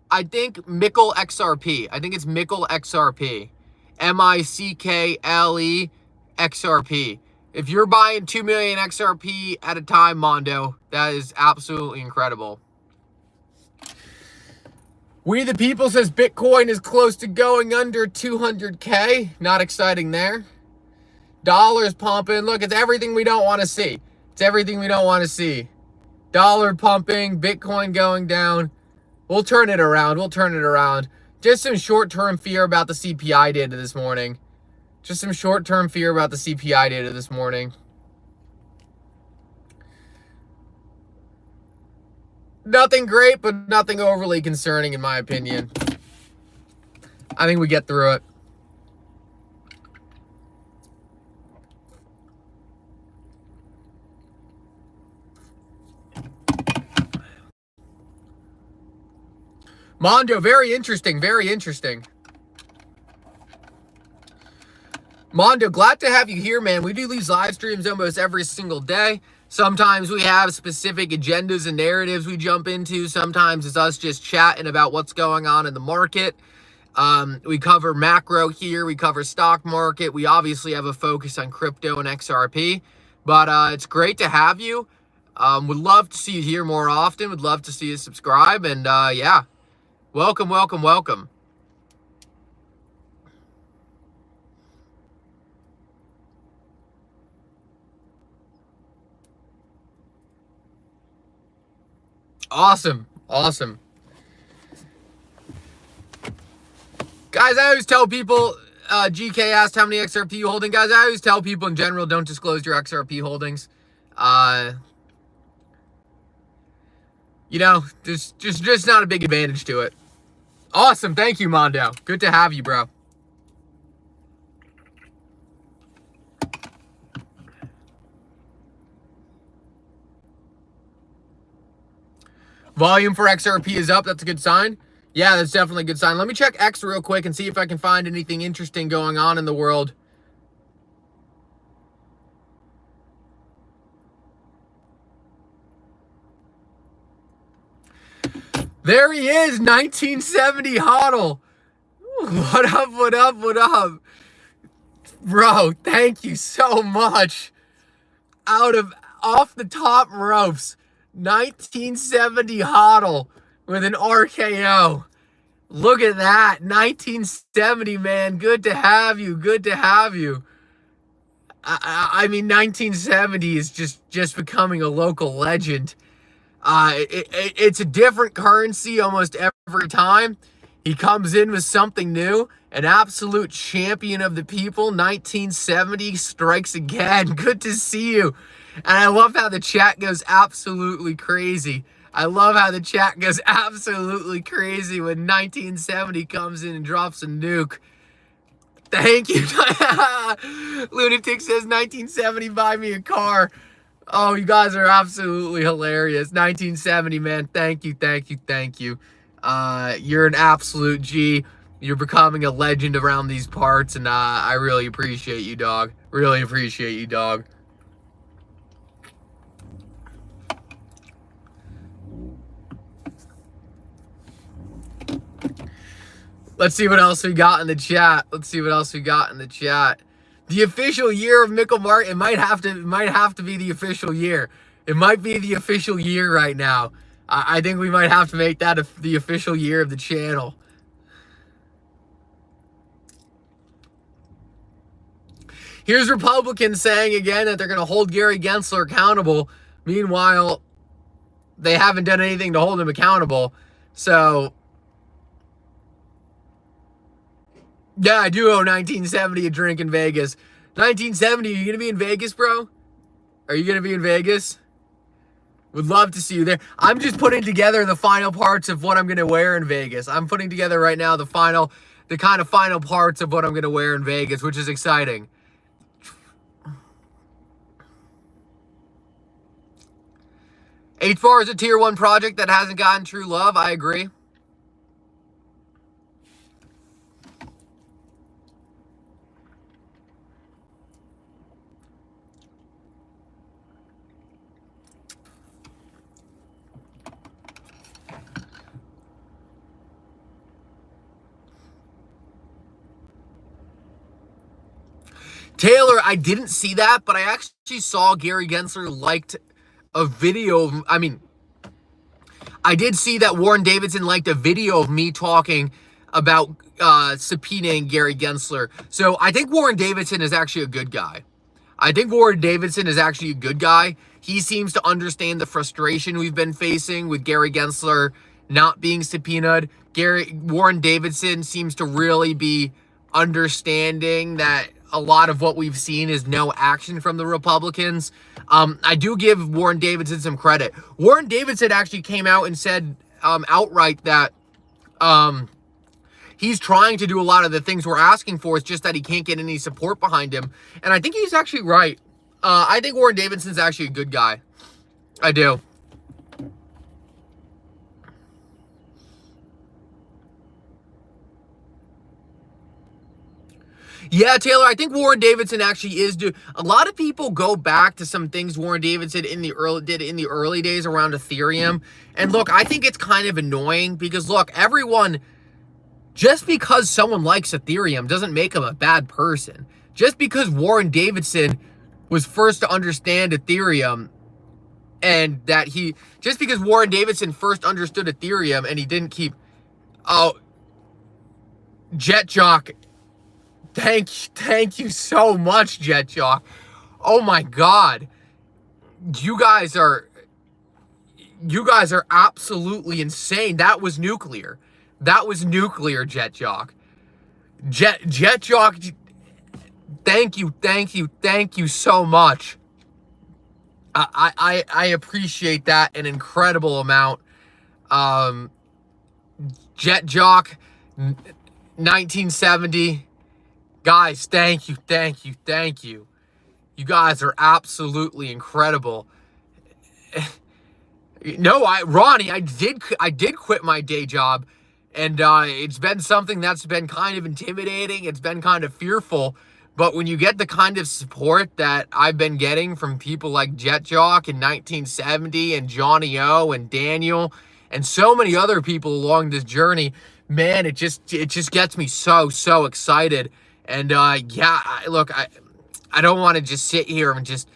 I think, Mickle XRP. I think it's Mickle XRP. MICKLE XRP. If you're buying 2 million XRP at a time, Mondo, that is absolutely incredible. We the People says Bitcoin is close to going under 200K. Not exciting there. Dollars pumping. Look, it's everything we don't want to see. It's everything we don't want to see. Dollar pumping, Bitcoin going down. We'll turn it around. We'll turn it around. Just some short-term fear about the CPI data this morning. Just some short-term fear about the CPI data this morning. Nothing great, but nothing overly concerning in my opinion. I think we get through it. Mondo, very interesting, very interesting. Mondo, glad to have you here, man. We do these live streams almost every single day. Sometimes we have specific agendas and narratives we jump into. Sometimes it's us just chatting about what's going on in the market. We cover macro here. We cover stock market. We obviously have a focus on crypto and XRP. But it's great to have you. Would love to see you here more often. Would love to see you subscribe. And yeah, welcome, welcome, welcome. Awesome. Awesome. Guys, I always tell people, GK asked how many XRP you holding. Guys, I always tell people in general, don't disclose your XRP holdings. You know, there's just not a big advantage to it. Awesome. Thank you, Mondo. Good to have you, bro. Volume for XRP is up. That's a good sign. Yeah, that's definitely a good sign. Let me check X real quick and see if I can find anything interesting going on in the world. There he is, 1970 HODL. What up, what up, what up? Bro, thank you so much. Off the top ropes, 1970 HODL with an RKO. Look at that, 1970, man. Good to have you, good to have you. I mean, 1970 is just becoming a local legend. It's a different currency almost every time. He comes in with something new. An absolute champion of the people. 1970 strikes again. Good to see you. And I love how the chat goes absolutely crazy. I love how the chat goes absolutely crazy when 1970 comes in and drops a nuke. Thank you. Lunatic says 1970, buy me a car. Oh, you guys are absolutely hilarious. 1970, man. Thank you, thank you, thank you. You're an absolute G. You're becoming a legend around these parts, and I really appreciate you, dog. Really appreciate you, dog. Let's see what else we got in the chat. Let's see what else we got in the chat. The official year of Mickle Mark. It might have to be the official year. It might be the official year right now. I think we might have to make that the official year of the channel. Here's Republicans saying again that they're going to hold Gary Gensler accountable. Meanwhile, they haven't done anything to hold him accountable. So, yeah, I do owe 1970 a drink in Vegas. 1970, are you going to be in Vegas, bro? Are you going to be in Vegas? Would love to see you there. I'm just putting together the final parts of what I'm going to wear in Vegas. I'm putting together right now the kind of final parts of what I'm going to wear in Vegas, which is exciting. HBAR is a tier 1 project that hasn't gotten true love. I agree. Taylor, I didn't see that, but I actually saw Gary Gensler liked a video of, I mean, I did see that Warren Davidson liked a video of me talking about subpoenaing Gary Gensler. So I think Warren Davidson is actually a good guy. I think Warren Davidson is actually a good guy. He seems to understand the frustration we've been facing with Gary Gensler not being subpoenaed. Warren Davidson seems to really be understanding that a lot of what we've seen is no action from the Republicans. I do give Warren Davidson some credit. Warren Davidson actually came out and said outright that he's trying to do a lot of the things we're asking for. It's just that he can't get any support behind him. And I think he's actually right. I think Warren Davidson's actually a good guy. I do. Yeah, Taylor, I think Warren Davidson actually is due. A lot of people go back to some things Warren Davidson did in the early days around Ethereum. And look, I think it's kind of annoying because look, everyone, just because someone likes Ethereum doesn't make them a bad person. Just because Warren Davidson was first to understand Ethereum and that just because Warren Davidson first understood Ethereum and he didn't keep, JetJock, thank you so much, JetJock. Oh my God. You guys are absolutely insane. That was nuclear. That was nuclear, JetJock. JetJock, thank you so much. I appreciate that an incredible amount. JetJock, 1970. Guys, thank you. You guys are absolutely incredible. No, Ronnie, I did quit my day job, and it's been something that's been kind of intimidating. It's been kind of fearful, but when you get the kind of support that I've been getting from people like JetJock in 1970 and Johnny O and Daniel and so many other people along this journey, man, it just gets me so excited. And yeah, look, I don't want to just sit here and just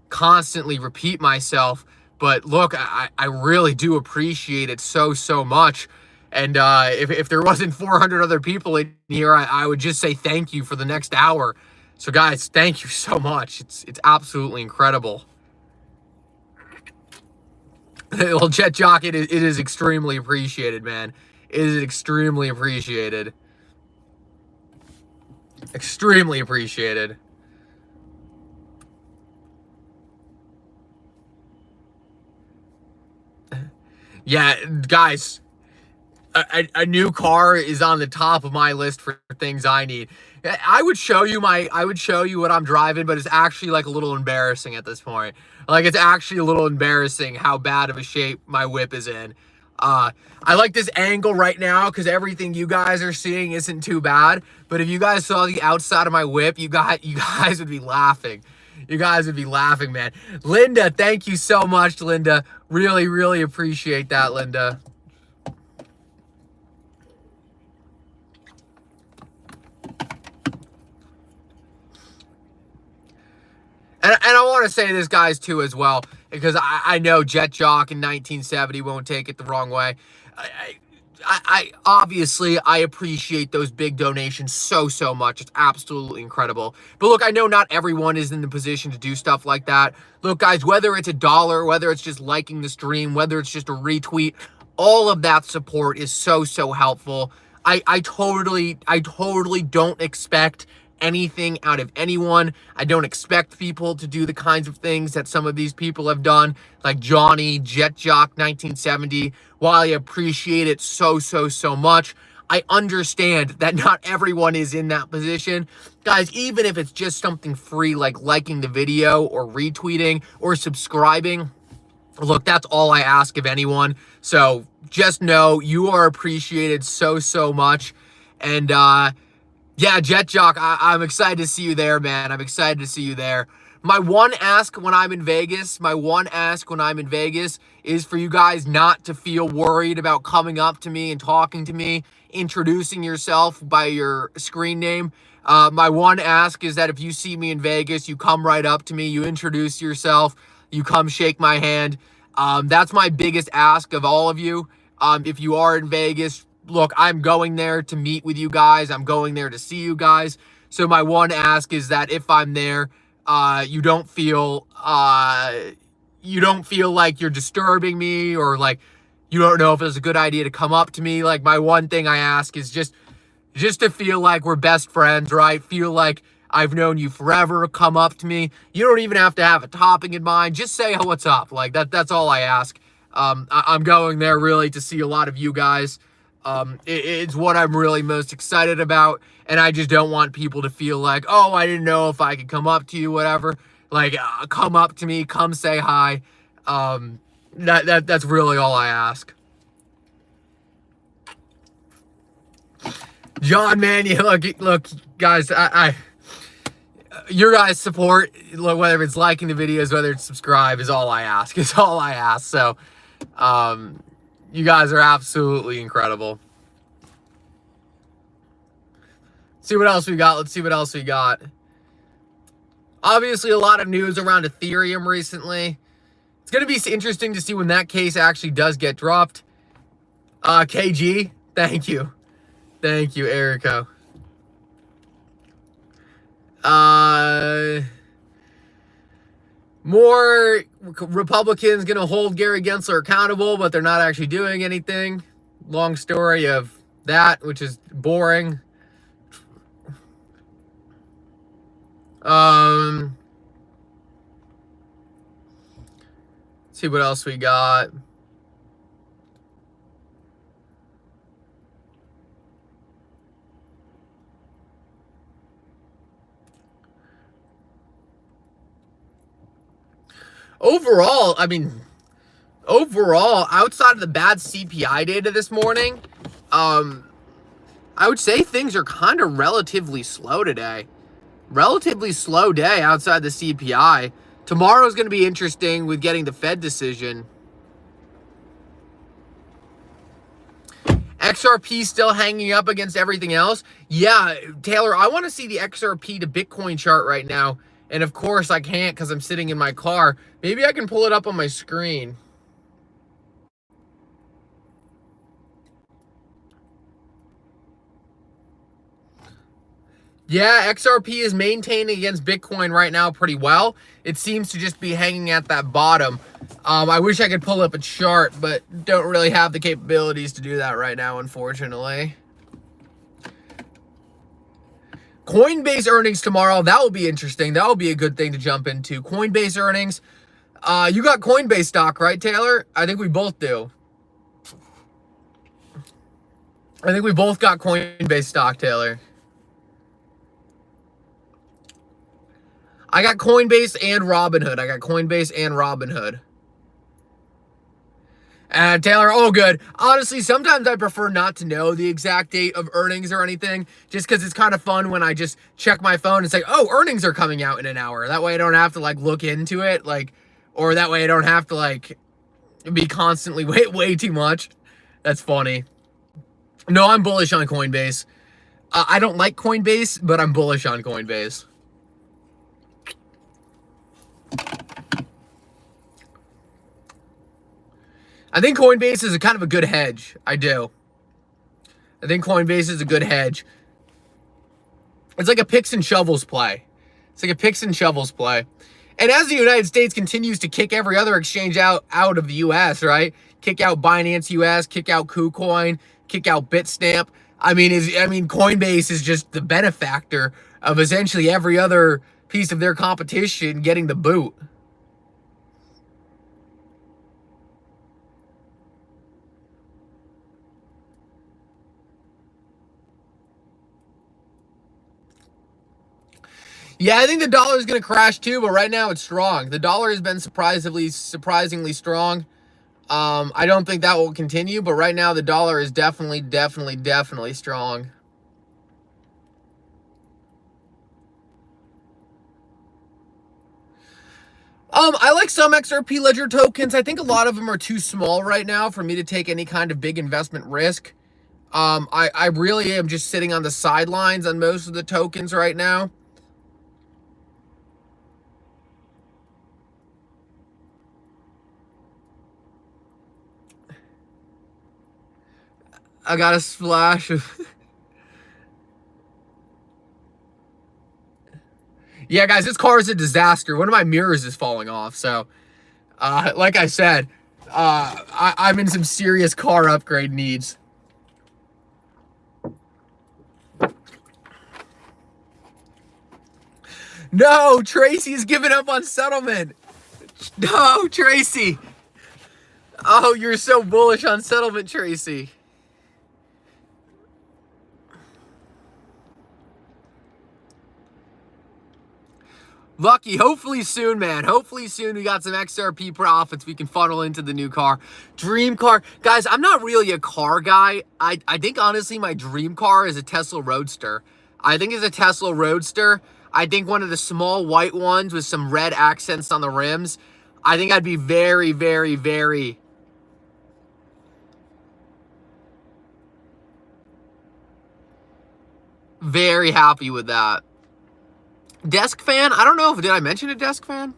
constantly repeat myself, but look, I really do appreciate it so much. And if there wasn't 400 other people in here, I would just say thank you for the next hour. So guys, thank you so much. It's absolutely incredible. Well, JetJock, it is extremely appreciated, man. It is extremely appreciated. Extremely appreciated. Yeah, guys, a new car is on the top of my list for things I need. I would show you what I'm driving, but it's actually like a little embarrassing at this point. Like, it's actually a little embarrassing how bad of a shape my whip is in. I like this angle right now because everything you guys are seeing isn't too bad. But if you guys saw the outside of my whip, you guys would be laughing. You guys would be laughing, man. Linda, thank you so much, Linda. Really appreciate that, Linda. And I want to say this, guys, too, as well, because I know JetJock in 1970 won't take it the wrong way. I obviously, I appreciate those big donations so much. It's absolutely incredible. But look, I know not everyone is in the position to do stuff like that. Look, guys, whether it's $1, whether it's just liking the stream, whether it's just a retweet, all of that support is so helpful. I totally don't expect anything out of anyone. I don't expect people to do the kinds of things that some of these people have done, like Johnny, JetJock 1970. While I appreciate it so much, I understand that not everyone is in that position. Guys, even if it's just something free like liking the video or retweeting or subscribing, look, that's all I ask of anyone. So just know you are appreciated so much. And yeah, JetJock, I'm excited to see you there, man. I'm excited to see you there. My one ask when I'm in Vegas is for you guys not to feel worried about coming up to me and talking to me introducing yourself by your screen name. My one ask is that if you see me in Vegas, you come right up to me, you introduce yourself, you come shake my hand. That's my biggest ask of all of you. If you are in Vegas, look, I'm going there to meet with you guys. I'm going there to see you guys. So my one ask is that if I'm there, you don't feel like you're disturbing me, or like you don't know if it's a good idea to come up to me. Like, my one thing I ask is just to feel like we're best friends, right? Feel like I've known you forever. Come up to me. You don't even have to have a topic in mind. Just say what's up. Like, that's all I ask. I'm going there really to see a lot of you guys. It's what I'm really most excited about, and I just don't want people to feel like, oh, I didn't know if I could come up to you, whatever. Like, come up to me, come say hi. That's really all I ask. John, man, you look, guys, your guys' support, whether it's liking the videos, whether it's subscribe, is all I ask. It's all I ask. So, you guys are absolutely incredible. See what else we got. Let's see what else we got. Obviously, a lot of news around Ethereum recently. It's going to be interesting to see when that case actually does get dropped. KG, thank you. Thank you, Erico. More Republicans going to hold Gary Gensler accountable, but they're not actually doing anything. Long story of that, which is boring. See what else we got. Overall, outside of the bad CPI data this morning, I would say things are kind of relatively slow today. Relatively slow day outside the CPI. Tomorrow's going to be interesting with getting the Fed decision. XRP still hanging up against everything else. Yeah, Taylor, I want to see the XRP to Bitcoin chart right now. And of course I can't because I'm sitting in my car. Maybe I can pull it up on my screen. Yeah, XRP is maintaining against Bitcoin right now pretty well. It seems to just be hanging at that bottom. I wish I could pull up a chart, but don't really have the capabilities to do that right now, unfortunately. Coinbase earnings tomorrow. That will be interesting. That will be a good thing to jump into. Coinbase earnings. You got Coinbase stock, right, Taylor? I think we both do. I think we both got Coinbase stock, Taylor. I got Coinbase and Robinhood. And Taylor, oh good. Honestly, sometimes I prefer not to know the exact date of earnings or anything, just because it's kind of fun when I just check my phone and say, oh, earnings are coming out in an hour. That way I don't have to like look into it, or that way I don't have to like be constantly way too much. That's funny. No, I'm bullish on Coinbase. I don't like Coinbase, but I'm bullish on Coinbase. I think Coinbase is a kind of a good hedge. I do. I think Coinbase is a good hedge. It's like a picks and shovels play. And as the United States continues to kick every other exchange out of the U.S., right? Kick out Binance US, kick out KuCoin, kick out Bitstamp. I mean, Coinbase is just the benefactor of essentially every other piece of their competition getting the boot. Yeah, I think the dollar is going to crash too, but right now it's strong. The dollar has been surprisingly strong. I don't think that will continue, but right now the dollar is definitely strong. I like some XRP Ledger tokens. I think a lot of them are too small right now for me to take any kind of big investment risk. I really am just sitting on the sidelines on most of the tokens right now. I got a splash of... Yeah, guys, this car is a disaster. One of my mirrors is falling off, so... like I said, I'm in some serious car upgrade needs. No, Tracy's giving up on settlement. No, Tracy. Oh, you're so bullish on settlement, Tracy. Lucky, hopefully soon, man. Hopefully soon we got some XRP profits we can funnel into the new car. Dream car. Guys, I'm not really a car guy. I think, honestly, my dream car is a Tesla Roadster. I think it's a Tesla Roadster. I think one of the small white ones with some red accents on the rims. I think I'd be very, very, very... very happy with that. Desk fan? I don't know if... did I mention a desk fan?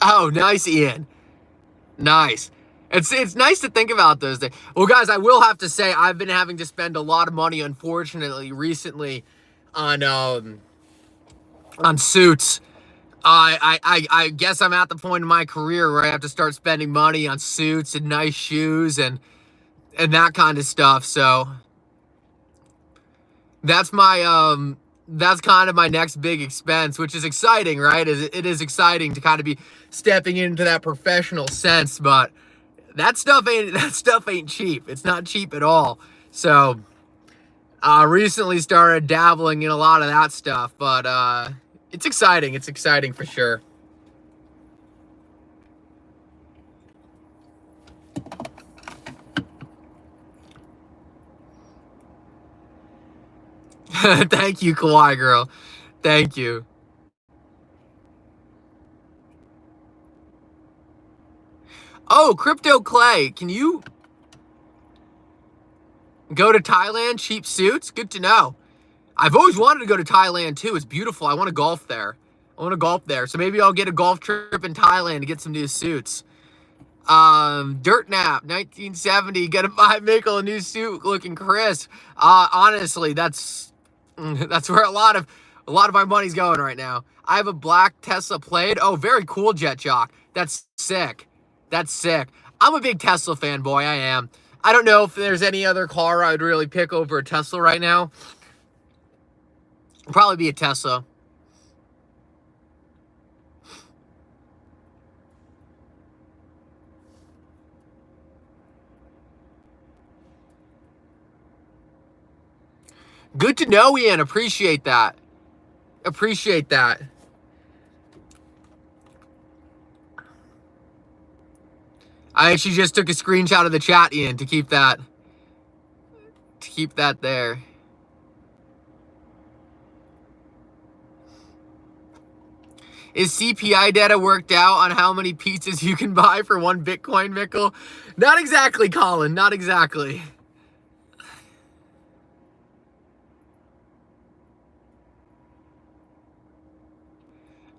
Oh, nice, Ian. Nice. It's nice to think about those things. Well, guys, I will have to say I've been having to spend a lot of money, unfortunately, recently on suits. I guess I'm at the point in my career where I have to start spending money on suits and nice shoes and that kind of stuff. So that's my that's kind of my next big expense, which is exciting, right? It is exciting to kind of be stepping into that professional sense, but that stuff ain't cheap. It's not cheap at all. So recently started dabbling in a lot of that stuff, but it's exciting. It's exciting for sure. Thank you, Kawaii girl. Thank you. Oh, Crypto Clay, can you go to Thailand? Cheap suits? Good to know. I've always wanted to go to Thailand too. It's beautiful. I want to golf there. So maybe I'll get a golf trip in Thailand to get some new suits. Dirt Nap, 1970. Gotta buy Mickle a new suit looking crisp. Honestly, that's where a lot of my money's going right now. I have a black Tesla Plaid. Oh, very cool, Jet Jock. That's sick. That's sick. I'm a big Tesla fanboy. I am. I don't know if there's any other car I'd really pick over a Tesla right now. It'd probably be a Tesla. Good to know, Ian. Appreciate that. Appreciate that. I actually just took a screenshot of the chat, Ian, to keep that there. Is CPI data worked out on how many pizzas you can buy for 1 Bitcoin, Mickle? Not exactly, Colin. Not exactly.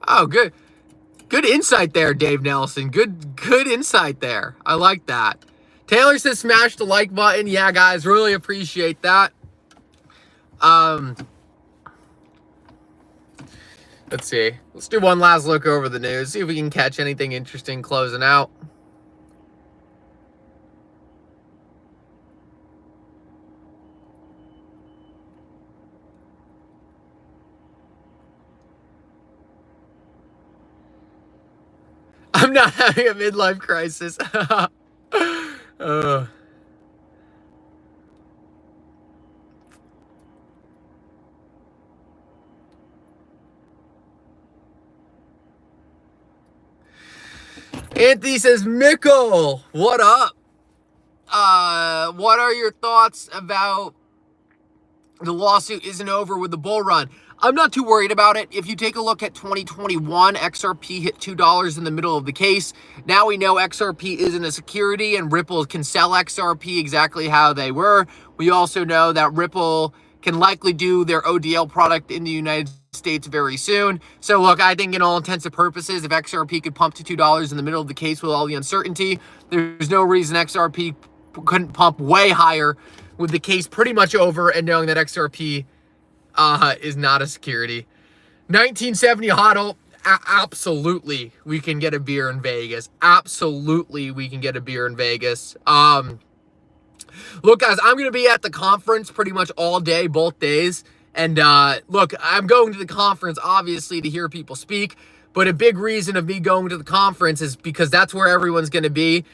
Oh, good. Good insight there, Dave Nelson. Good insight there. I like that. Taylor says smash the like button. Yeah, guys, really appreciate that. Let's see. Let's do one last look over the news. See if we can catch anything interesting closing out. I'm not having a midlife crisis. Anthony says, Mickle, what up? What are your thoughts about the lawsuit isn't over with the bull run? I'm not too worried about it. If you take a look at 2021, XRP hit $2 in the middle of the case. Now we know XRP isn't a security and Ripple can sell XRP exactly how they were. We also know that Ripple can likely do their ODL product in the United States very soon. So look, I think in all intents and purposes, if XRP could pump to $2 in the middle of the case with all the uncertainty, there's no reason XRP couldn't pump way higher with the case pretty much over and knowing that XRP is not a security. 1970 HODL, absolutely we can get a beer in Vegas. Absolutely we can get a beer in Vegas. Look, guys, I'm going to be at the conference pretty much all day, both days. And look, I'm going to the conference, obviously, to hear people speak. But a big reason of me going to the conference is because that's where everyone's going to be.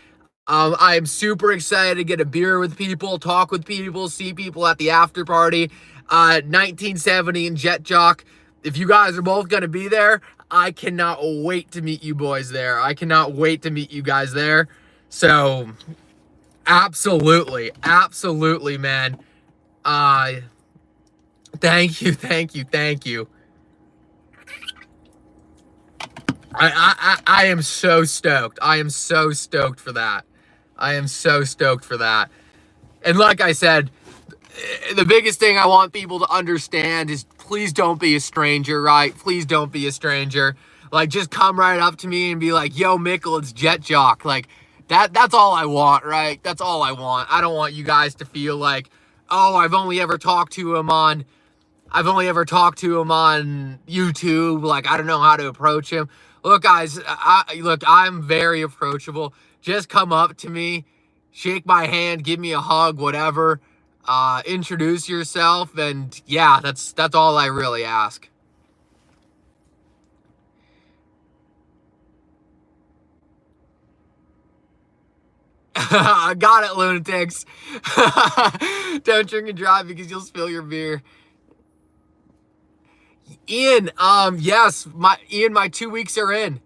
I am super excited to get a beer with people, talk with people, see people at the after party. 1970 and Jet Jock. If you guys are both going to be there, I cannot wait to meet you boys there. I cannot wait to meet you guys there. So, absolutely, man. Thank you. I am so stoked. I am so stoked for that. And like I said, the biggest thing I want people to understand is please don't be a stranger, right? Please don't be a stranger. Like, just come right up to me and be like, yo, Mickle, it's Jet Jock. Like, that's all I want, right? That's all I want. I don't want you guys to feel like, oh, I've only ever talked to him on YouTube. Like, I don't know how to approach him. Look, guys, I'm very approachable. Just come up to me, shake my hand, give me a hug, whatever. Introduce yourself, and yeah, that's all I really ask. I got it, lunatics. Don't drink and drive because you'll spill your beer. Ian, yes, my 2 weeks are in.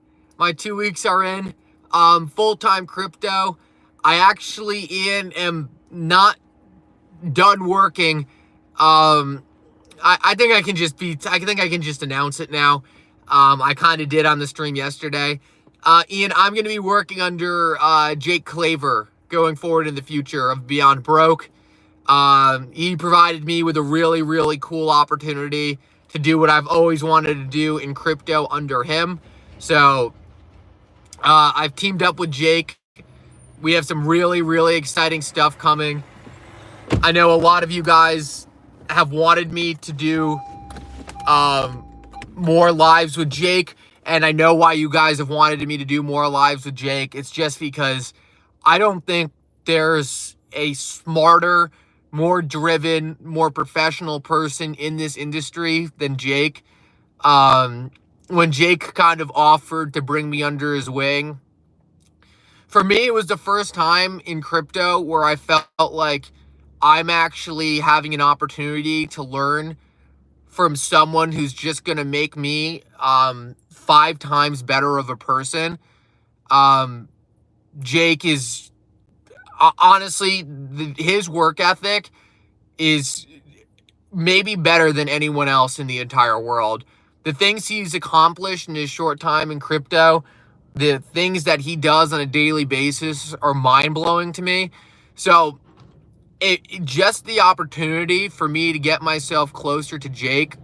Full-time crypto. I actually, Ian, am not done working. I think I can just announce it now. I kind of did on the stream yesterday. Ian, I'm going to be working under Jake Claver going forward in the future of Beyond Broke. He provided me with a really, really cool opportunity to do what I've always wanted to do in crypto under him. So I've teamed up with Jake. We have some really, really exciting stuff coming. I know a lot of you guys have wanted me to do more lives with Jake, and I know why you guys have wanted me to do more lives with Jake. It's just because I don't think there's a smarter, more driven, more professional person in this industry than Jake. When Jake kind of offered to bring me under his wing, for me, it was the first time in crypto where I felt like I'm actually having an opportunity to learn from someone who's just going to make me 5 times better of a person. Jake is, honestly, his work ethic is maybe better than anyone else in the entire world. The things he's accomplished in his short time in crypto, the things that he does on a daily basis are mind-blowing to me. So just the opportunity for me to get myself closer to Jake,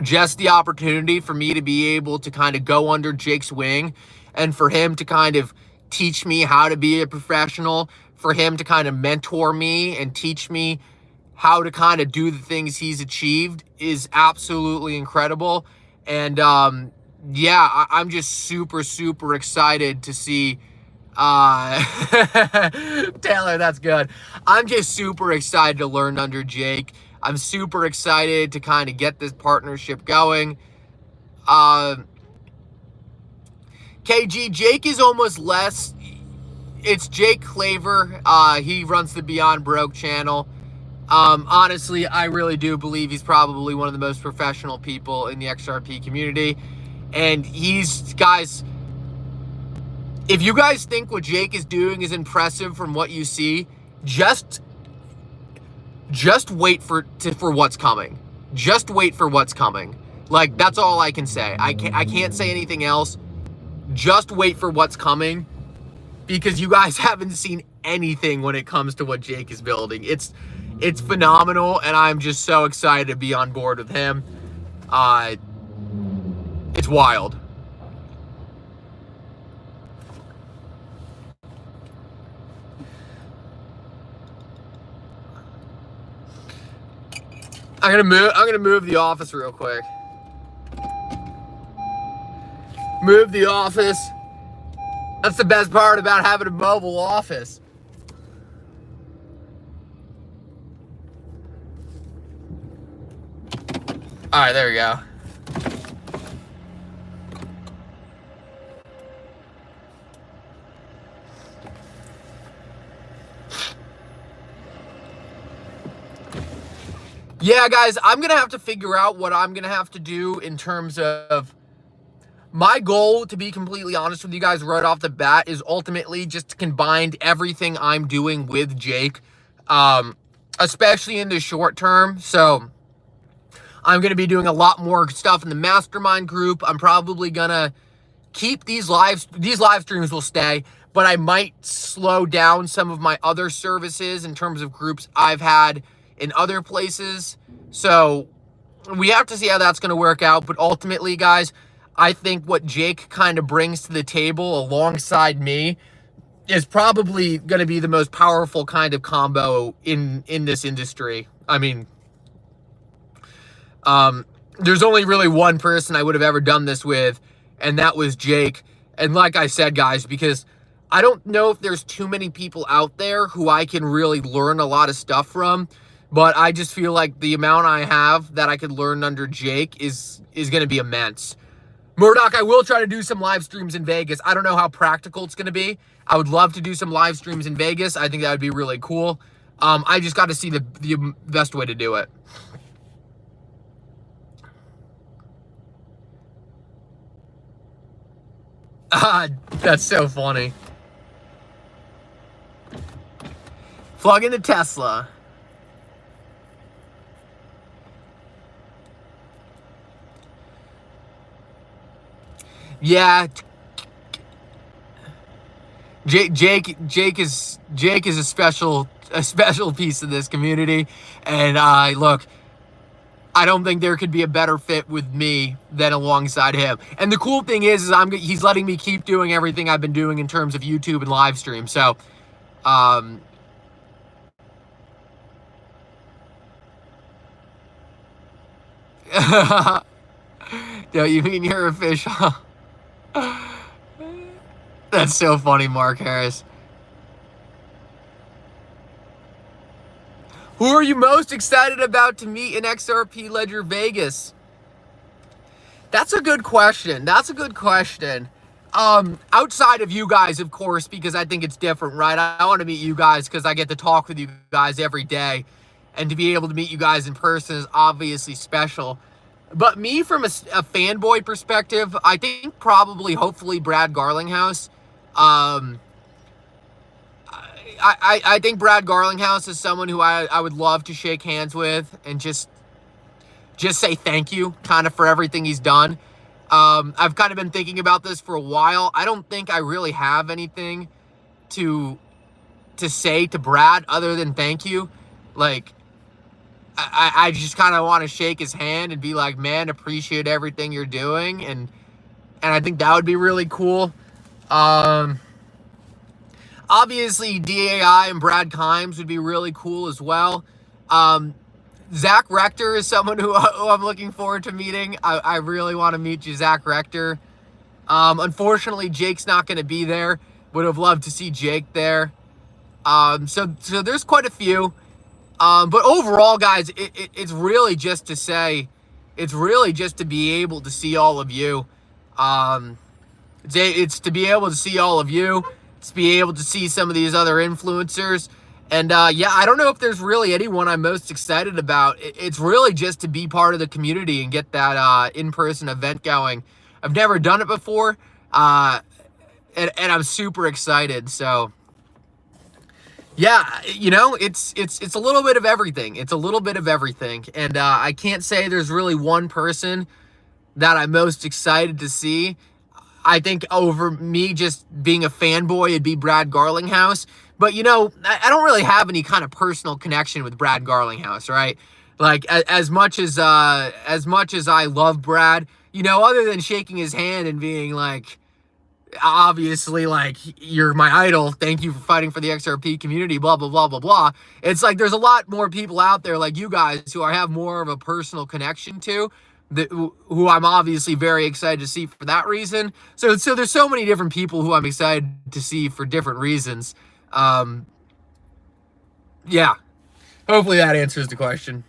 just the opportunity for me to be able to kind of go under Jake's wing and for him to kind of teach me how to be a professional, for him to kind of mentor me and teach me how to kind of do the things he's achieved is absolutely incredible. And yeah, I'm just super, super excited to see Taylor, that's good. I'm just super excited to learn under Jake. I'm super excited to kind of get this partnership going. KG, Jake is almost less. It's Jake Claver. He runs the Beyond Broke channel. Honestly, I really do believe he's probably one of the most professional people in the XRP community. And guys, if you guys think what Jake is doing is impressive from what you see, just wait for what's coming. just wait for what's coming. Like, that's all I can say. I can't say anything else. Just wait for what's coming, because you guys haven't seen anything when it comes to what Jake is building. It's phenomenal, and I'm just so excited to be on board with him. It's wild. I'm gonna move the office real quick. Move the office. That's the best part about having a mobile office. All right, there we go. Yeah, guys, I'm gonna have to figure out what I'm gonna have to do in terms of my goal, to be completely honest with you guys right off the bat, is ultimately just to combine everything I'm doing with Jake, especially in the short term. So I'm going to be doing a lot more stuff in the mastermind group. I'm probably going to keep these live streams will stay, but I might slow down some of my other services in terms of groups I've had in other places. So we have to see how that's going to work out. But ultimately, guys, I think what Jake kind of brings to the table alongside me is probably going to be the most powerful kind of combo in this industry. I mean, there's only really one person I would have ever done this with, and that was Jake. And like I said, guys, because I don't know if there's too many people out there who I can really learn a lot of stuff from, but I just feel like the amount I have that I could learn under Jake is going to be immense. Murdoch, I will try to do some live streams in Vegas. I don't know how practical it's going to be. I would love to do some live streams in Vegas. I think that would be really cool. I just got to see the best way to do it. That's so funny. Plug into Tesla. Yeah, Jake is a special piece of this community, and look, I don't think there could be a better fit with me than alongside him. And the cool thing is he's letting me keep doing everything I've been doing in terms of YouTube and live stream. So, yo, you mean you're official? That's so funny, Mark Harris. Who are you most excited about to meet in XRP Ledger Vegas? That's a good question. Outside of you guys, of course, because I think it's different, right? I want to meet you guys because I get to talk with you guys every day. And to be able to meet you guys in person is obviously special. But me, from a fanboy perspective, I think probably, hopefully, Brad Garlinghouse. I think Brad Garlinghouse is someone who I would love to shake hands with and just say thank you kind of for everything he's done. I've kind of been thinking about this for a while. I don't think I really have anything to say to Brad other than thank you. Like, I just kind of want to shake his hand and be like, man, appreciate everything you're doing. And I think that would be really cool. Obviously, DAI and Brad Kimes would be really cool as well. Zach Rector is someone who I'm looking forward to meeting. I really want to meet you, Zach Rector. Unfortunately, Jake's not going to be there. Would have loved to see Jake there. So there's quite a few. But overall, guys, it's really just to say, it's really just to be able to see all of you. It's to be able to see all of you. It's to be able to see some of these other influencers. And yeah, I don't know if there's really anyone I'm most excited about. It's really just to be part of the community and get that in-person event going. I've never done it before, and I'm super excited. So Yeah, you know, it's a little bit of everything. It's a little bit of everything. And I can't say there's really one person that I'm most excited to see. I think over me just being a fanboy, it'd be Brad Garlinghouse. But, you know, I don't really have any kind of personal connection with Brad Garlinghouse, right? Like, as much as I love Brad, you know, other than shaking his hand and being like, obviously, like, you're my idol, thank you for fighting for the XRP community, blah blah blah blah blah. It's like there's a lot more people out there like you guys who I have more of a personal connection to, that who I'm obviously very excited to see for that reason. So there's so many different people who I'm excited to see for different reasons. um yeah, hopefully that answers the question.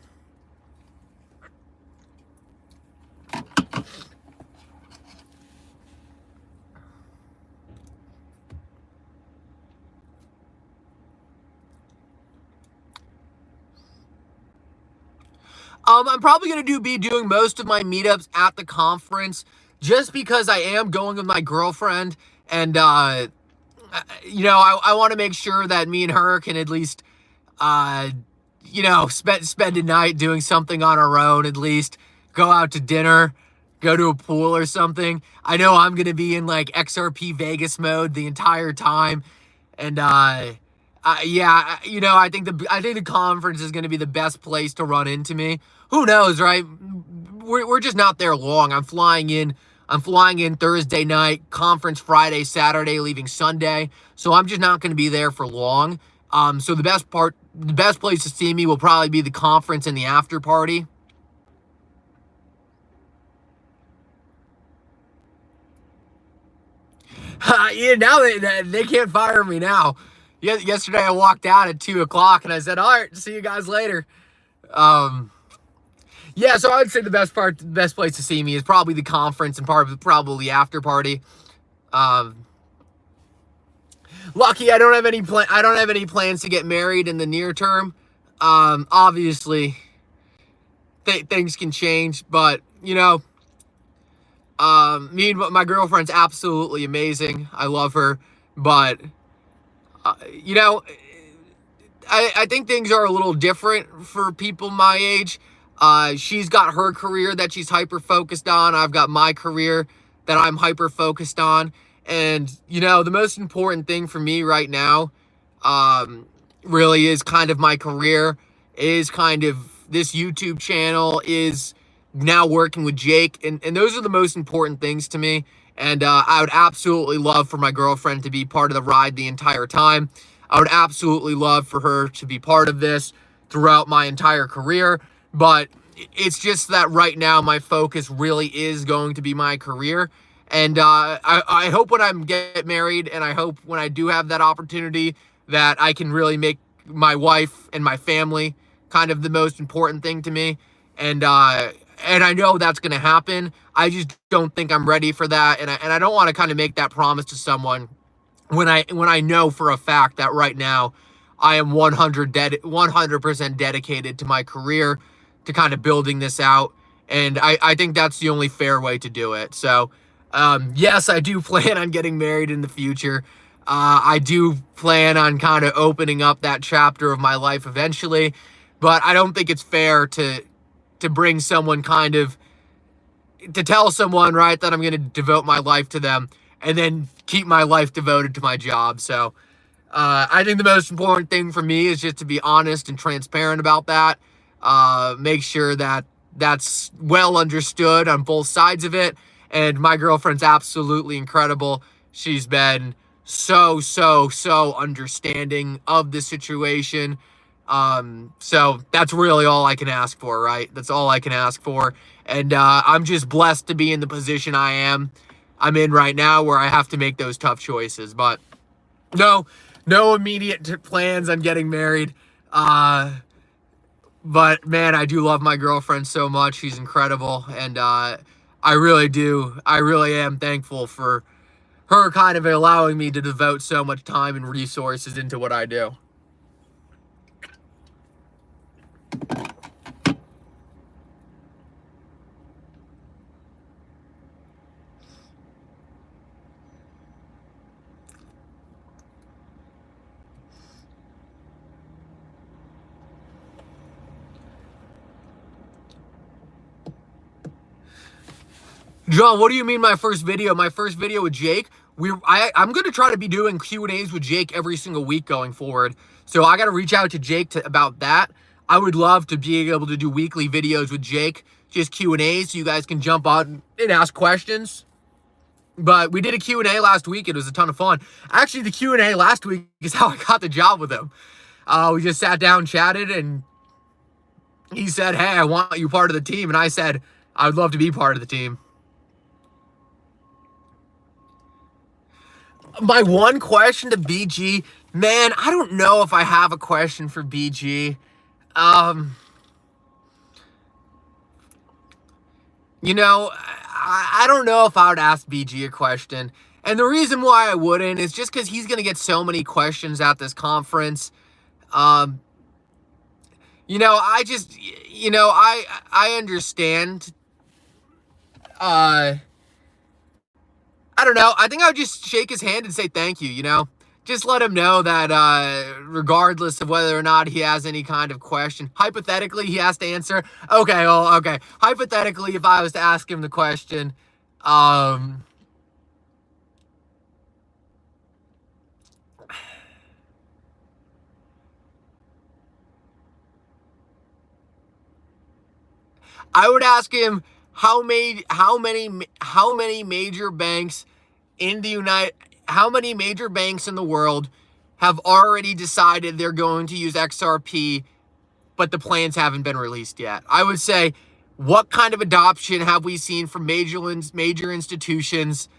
I'm probably going to be doing most of my meetups at the conference just because I am going with my girlfriend. And, you know, I want to make sure that me and her can at least, uh, you know, spend a night doing something on our own, at least go out to dinner, go to a pool or something. I know I'm going to be in like XRP Vegas mode the entire time. And, yeah, you know, I think the conference is going to be the best place to run into me. Who knows, right? We're just not there long. I'm flying in. I'm flying in Thursday night, conference Friday, Saturday, leaving Sunday. So I'm just not going to be there for long. So the best place to see me will probably be the conference and the after party. Yeah, now they can't fire me now. Yesterday I walked out at 2 o'clock and I said, "All right, see you guys later." Um, yeah, so I would say the best place to see me is probably the conference and probably after party. Um, lucky I don't have any I don't have any plans to get married in the near term. Obviously things can change, but you know, me and my girlfriend's absolutely amazing. I love her, but you know, I think things are a little different for people my age. She's got her career that she's hyper focused on. I've got my career that I'm hyper focused on. And, you know, the most important thing for me right now, really is kind of my career, is kind of this YouTube channel, is now working with Jake. And those are the most important things to me. And I would absolutely love for my girlfriend to be part of the ride the entire time. I would absolutely love for her to be part of this throughout my entire career. But it's just that right now my focus really is going to be my career. And I hope when I get married, and I hope when I do have that opportunity, that I can really make my wife and my family kind of the most important thing to me. And I know that's going to happen. I just don't think I'm ready for that. And I don't want to kind of make that promise to someone when I know for a fact that right now I am 100% dedicated to my career, to kind of building this out. And I think that's the only fair way to do it. So, yes, I do plan on getting married in the future. I do plan on kind of opening up that chapter of my life eventually, but I don't think it's fair to bring someone kind of, to tell someone, right, that I'm going to devote my life to them and then keep my life devoted to my job. So I think the most important thing for me is just to be honest and transparent about that. Make sure that that's well understood on both sides of it. And my girlfriend's absolutely incredible. She's been so understanding of the situation. So that's really all I can ask for, right? That's all I can ask for. And I'm just blessed to be in the position I'm in right now, where I have to make those tough choices. But no immediate plans on getting married. But man, I do love my girlfriend so much. She's incredible. And I really am thankful for her kind of allowing me to devote so much time and resources into what I do. John, what do you mean my first video? My first video with Jake? I'm going to try to be doing Q&As with Jake every single week going forward. So I got to reach out to Jake about that. I would love to be able to do weekly videos with Jake, just Q&As, so you guys can jump on and ask questions. But we did a Q&A last week. It was a ton of fun. Actually, the Q&A last week is how I got the job with him. We just sat down, chatted, and he said, hey, I want you part of the team. And I said, I would love to be part of the team. My one question to BG, man, I don't know if I have a question for BG. You know, I don't know if I would ask BG a question. And the reason why I wouldn't is just because he's going to get so many questions at this conference. You know, I understand. I don't know. I think I would just shake his hand and say thank you, you know? Just let him know that regardless of whether or not he has any kind of question, hypothetically, he has to answer. Okay, well, okay. Hypothetically, if I was to ask him the question, I would ask him how many major banks in the how many major banks in the world have already decided they're going to use XRP, but the plans haven't been released yet? I would say, what kind of adoption have we seen from major institutions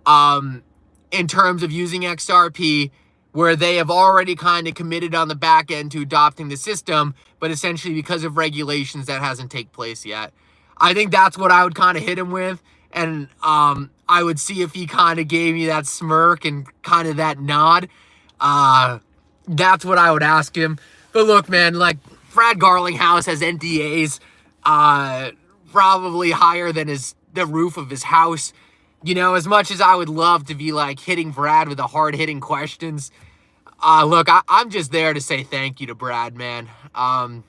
in terms of using XRP, where they have already kind of committed on the back end to adopting the system, but essentially because of regulations that hasn't taken place yet? I think that's what I would kind of hit him with. And I would see if he kind of gave me that smirk and kind of that nod. That's what I would ask him. But look, man, like, Brad Garlinghouse has NDAs probably higher than the roof of his house. You know, as much as I would love to be like hitting Brad with the hard-hitting questions, look, I'm just there to say thank you to Brad, man. I'm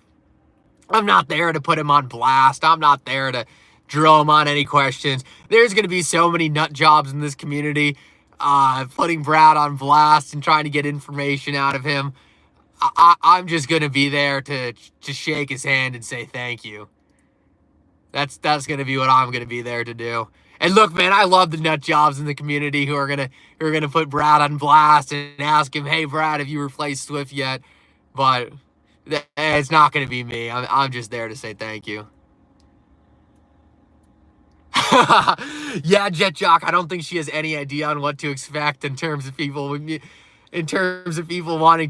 not there to put him on blast. I'm not there to drill him on any questions. There's going to be so many nut jobs in this community putting Brad on blast and trying to get information out of him. I'm just going to be there to shake his hand and say thank you. That's going to be what I'm going to be there to do. And look, man, I love the nut jobs in the community who are gonna put Brad on blast and ask him, hey, Brad, have you replaced Swift yet? But it's not going to be me. I'm just there to say thank you. Yeah, Jet Jock, I don't think she has any idea on what to expect in terms of people wanting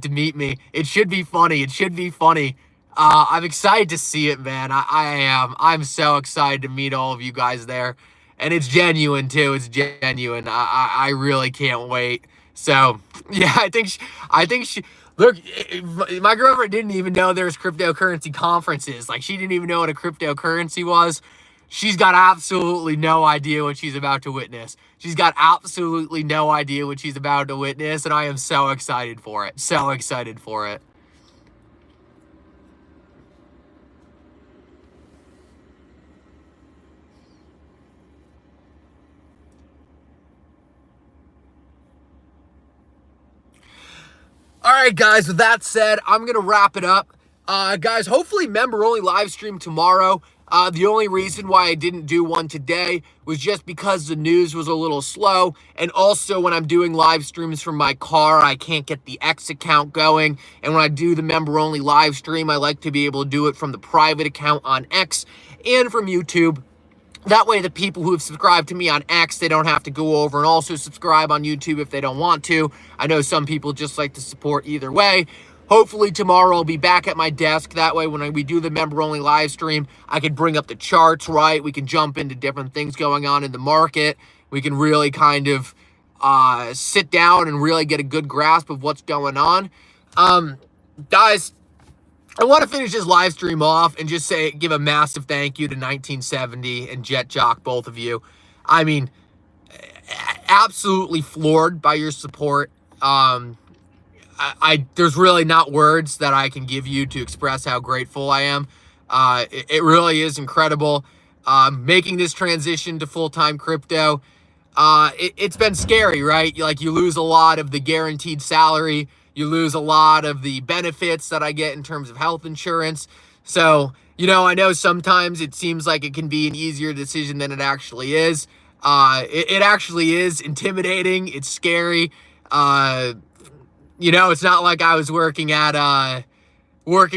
to meet me. It should be funny. It should be funny. I'm excited to see it, man. I am. I'm so excited to meet all of you guys there. And it's genuine, too. It's genuine. I really can't wait. So, yeah, I think she look, my girlfriend didn't even know there was cryptocurrency conferences. Like, she didn't even know what a cryptocurrency was. She's got absolutely no idea what she's about to witness. She's got absolutely no idea what she's about to witness, and I am so excited for it. So excited for it. All right, guys, with that said, I'm going to wrap it up. Guys, hopefully member-only live stream tomorrow. The only reason why I didn't do one today was just because the news was a little slow. And also, when I'm doing live streams from my car, I can't get the X account going. And when I do the member-only live stream, I like to be able to do it from the private account on X and from YouTube. That way, the people who have subscribed to me on X, they don't have to go over and also subscribe on YouTube if they don't want to. I know some people just like to support either way. Hopefully tomorrow I'll be back at my desk. That way, when we do the member-only live stream, I can bring up the charts, right? We can jump into different things going on in the market. We can really kind of sit down and really get a good grasp of what's going on. Guys, I want to finish this live stream off and just give a massive thank you to 1970 and Jet Jock, both of you. I mean, absolutely floored by your support. There's really not words that I can give you to express how grateful I am. It really is incredible. making this transition to full-time crypto. It's been scary, right? Like, you lose a lot of the guaranteed salary. You lose a lot of the benefits that I get in terms of health insurance. So, I know sometimes it seems like it can be an easier decision than it actually is. It actually is intimidating. It's scary. It's not like I was working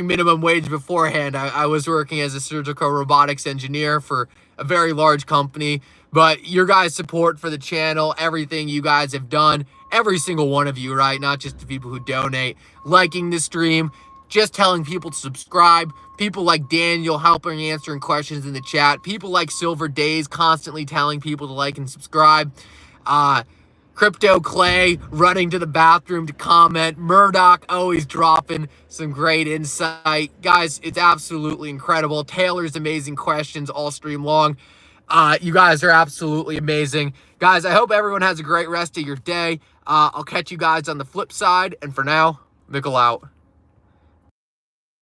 minimum wage beforehand. I was working as a surgical robotics engineer for a very large company. But your guys' support for the channel, everything you guys have done, every single one of you, right? Not just the people who donate, liking the stream, just telling people to subscribe, people like Daniel helping answering questions in the chat, people like Silver Days constantly telling people to like and subscribe, Crypto Clay running to the bathroom to comment, Murdoch always dropping some great insight. Guys, it's absolutely incredible. Taylor's amazing questions all stream long. You guys are absolutely amazing. Guys, I hope everyone has a great rest of your day. I'll catch you guys on the flip side. And for now, Mickle out.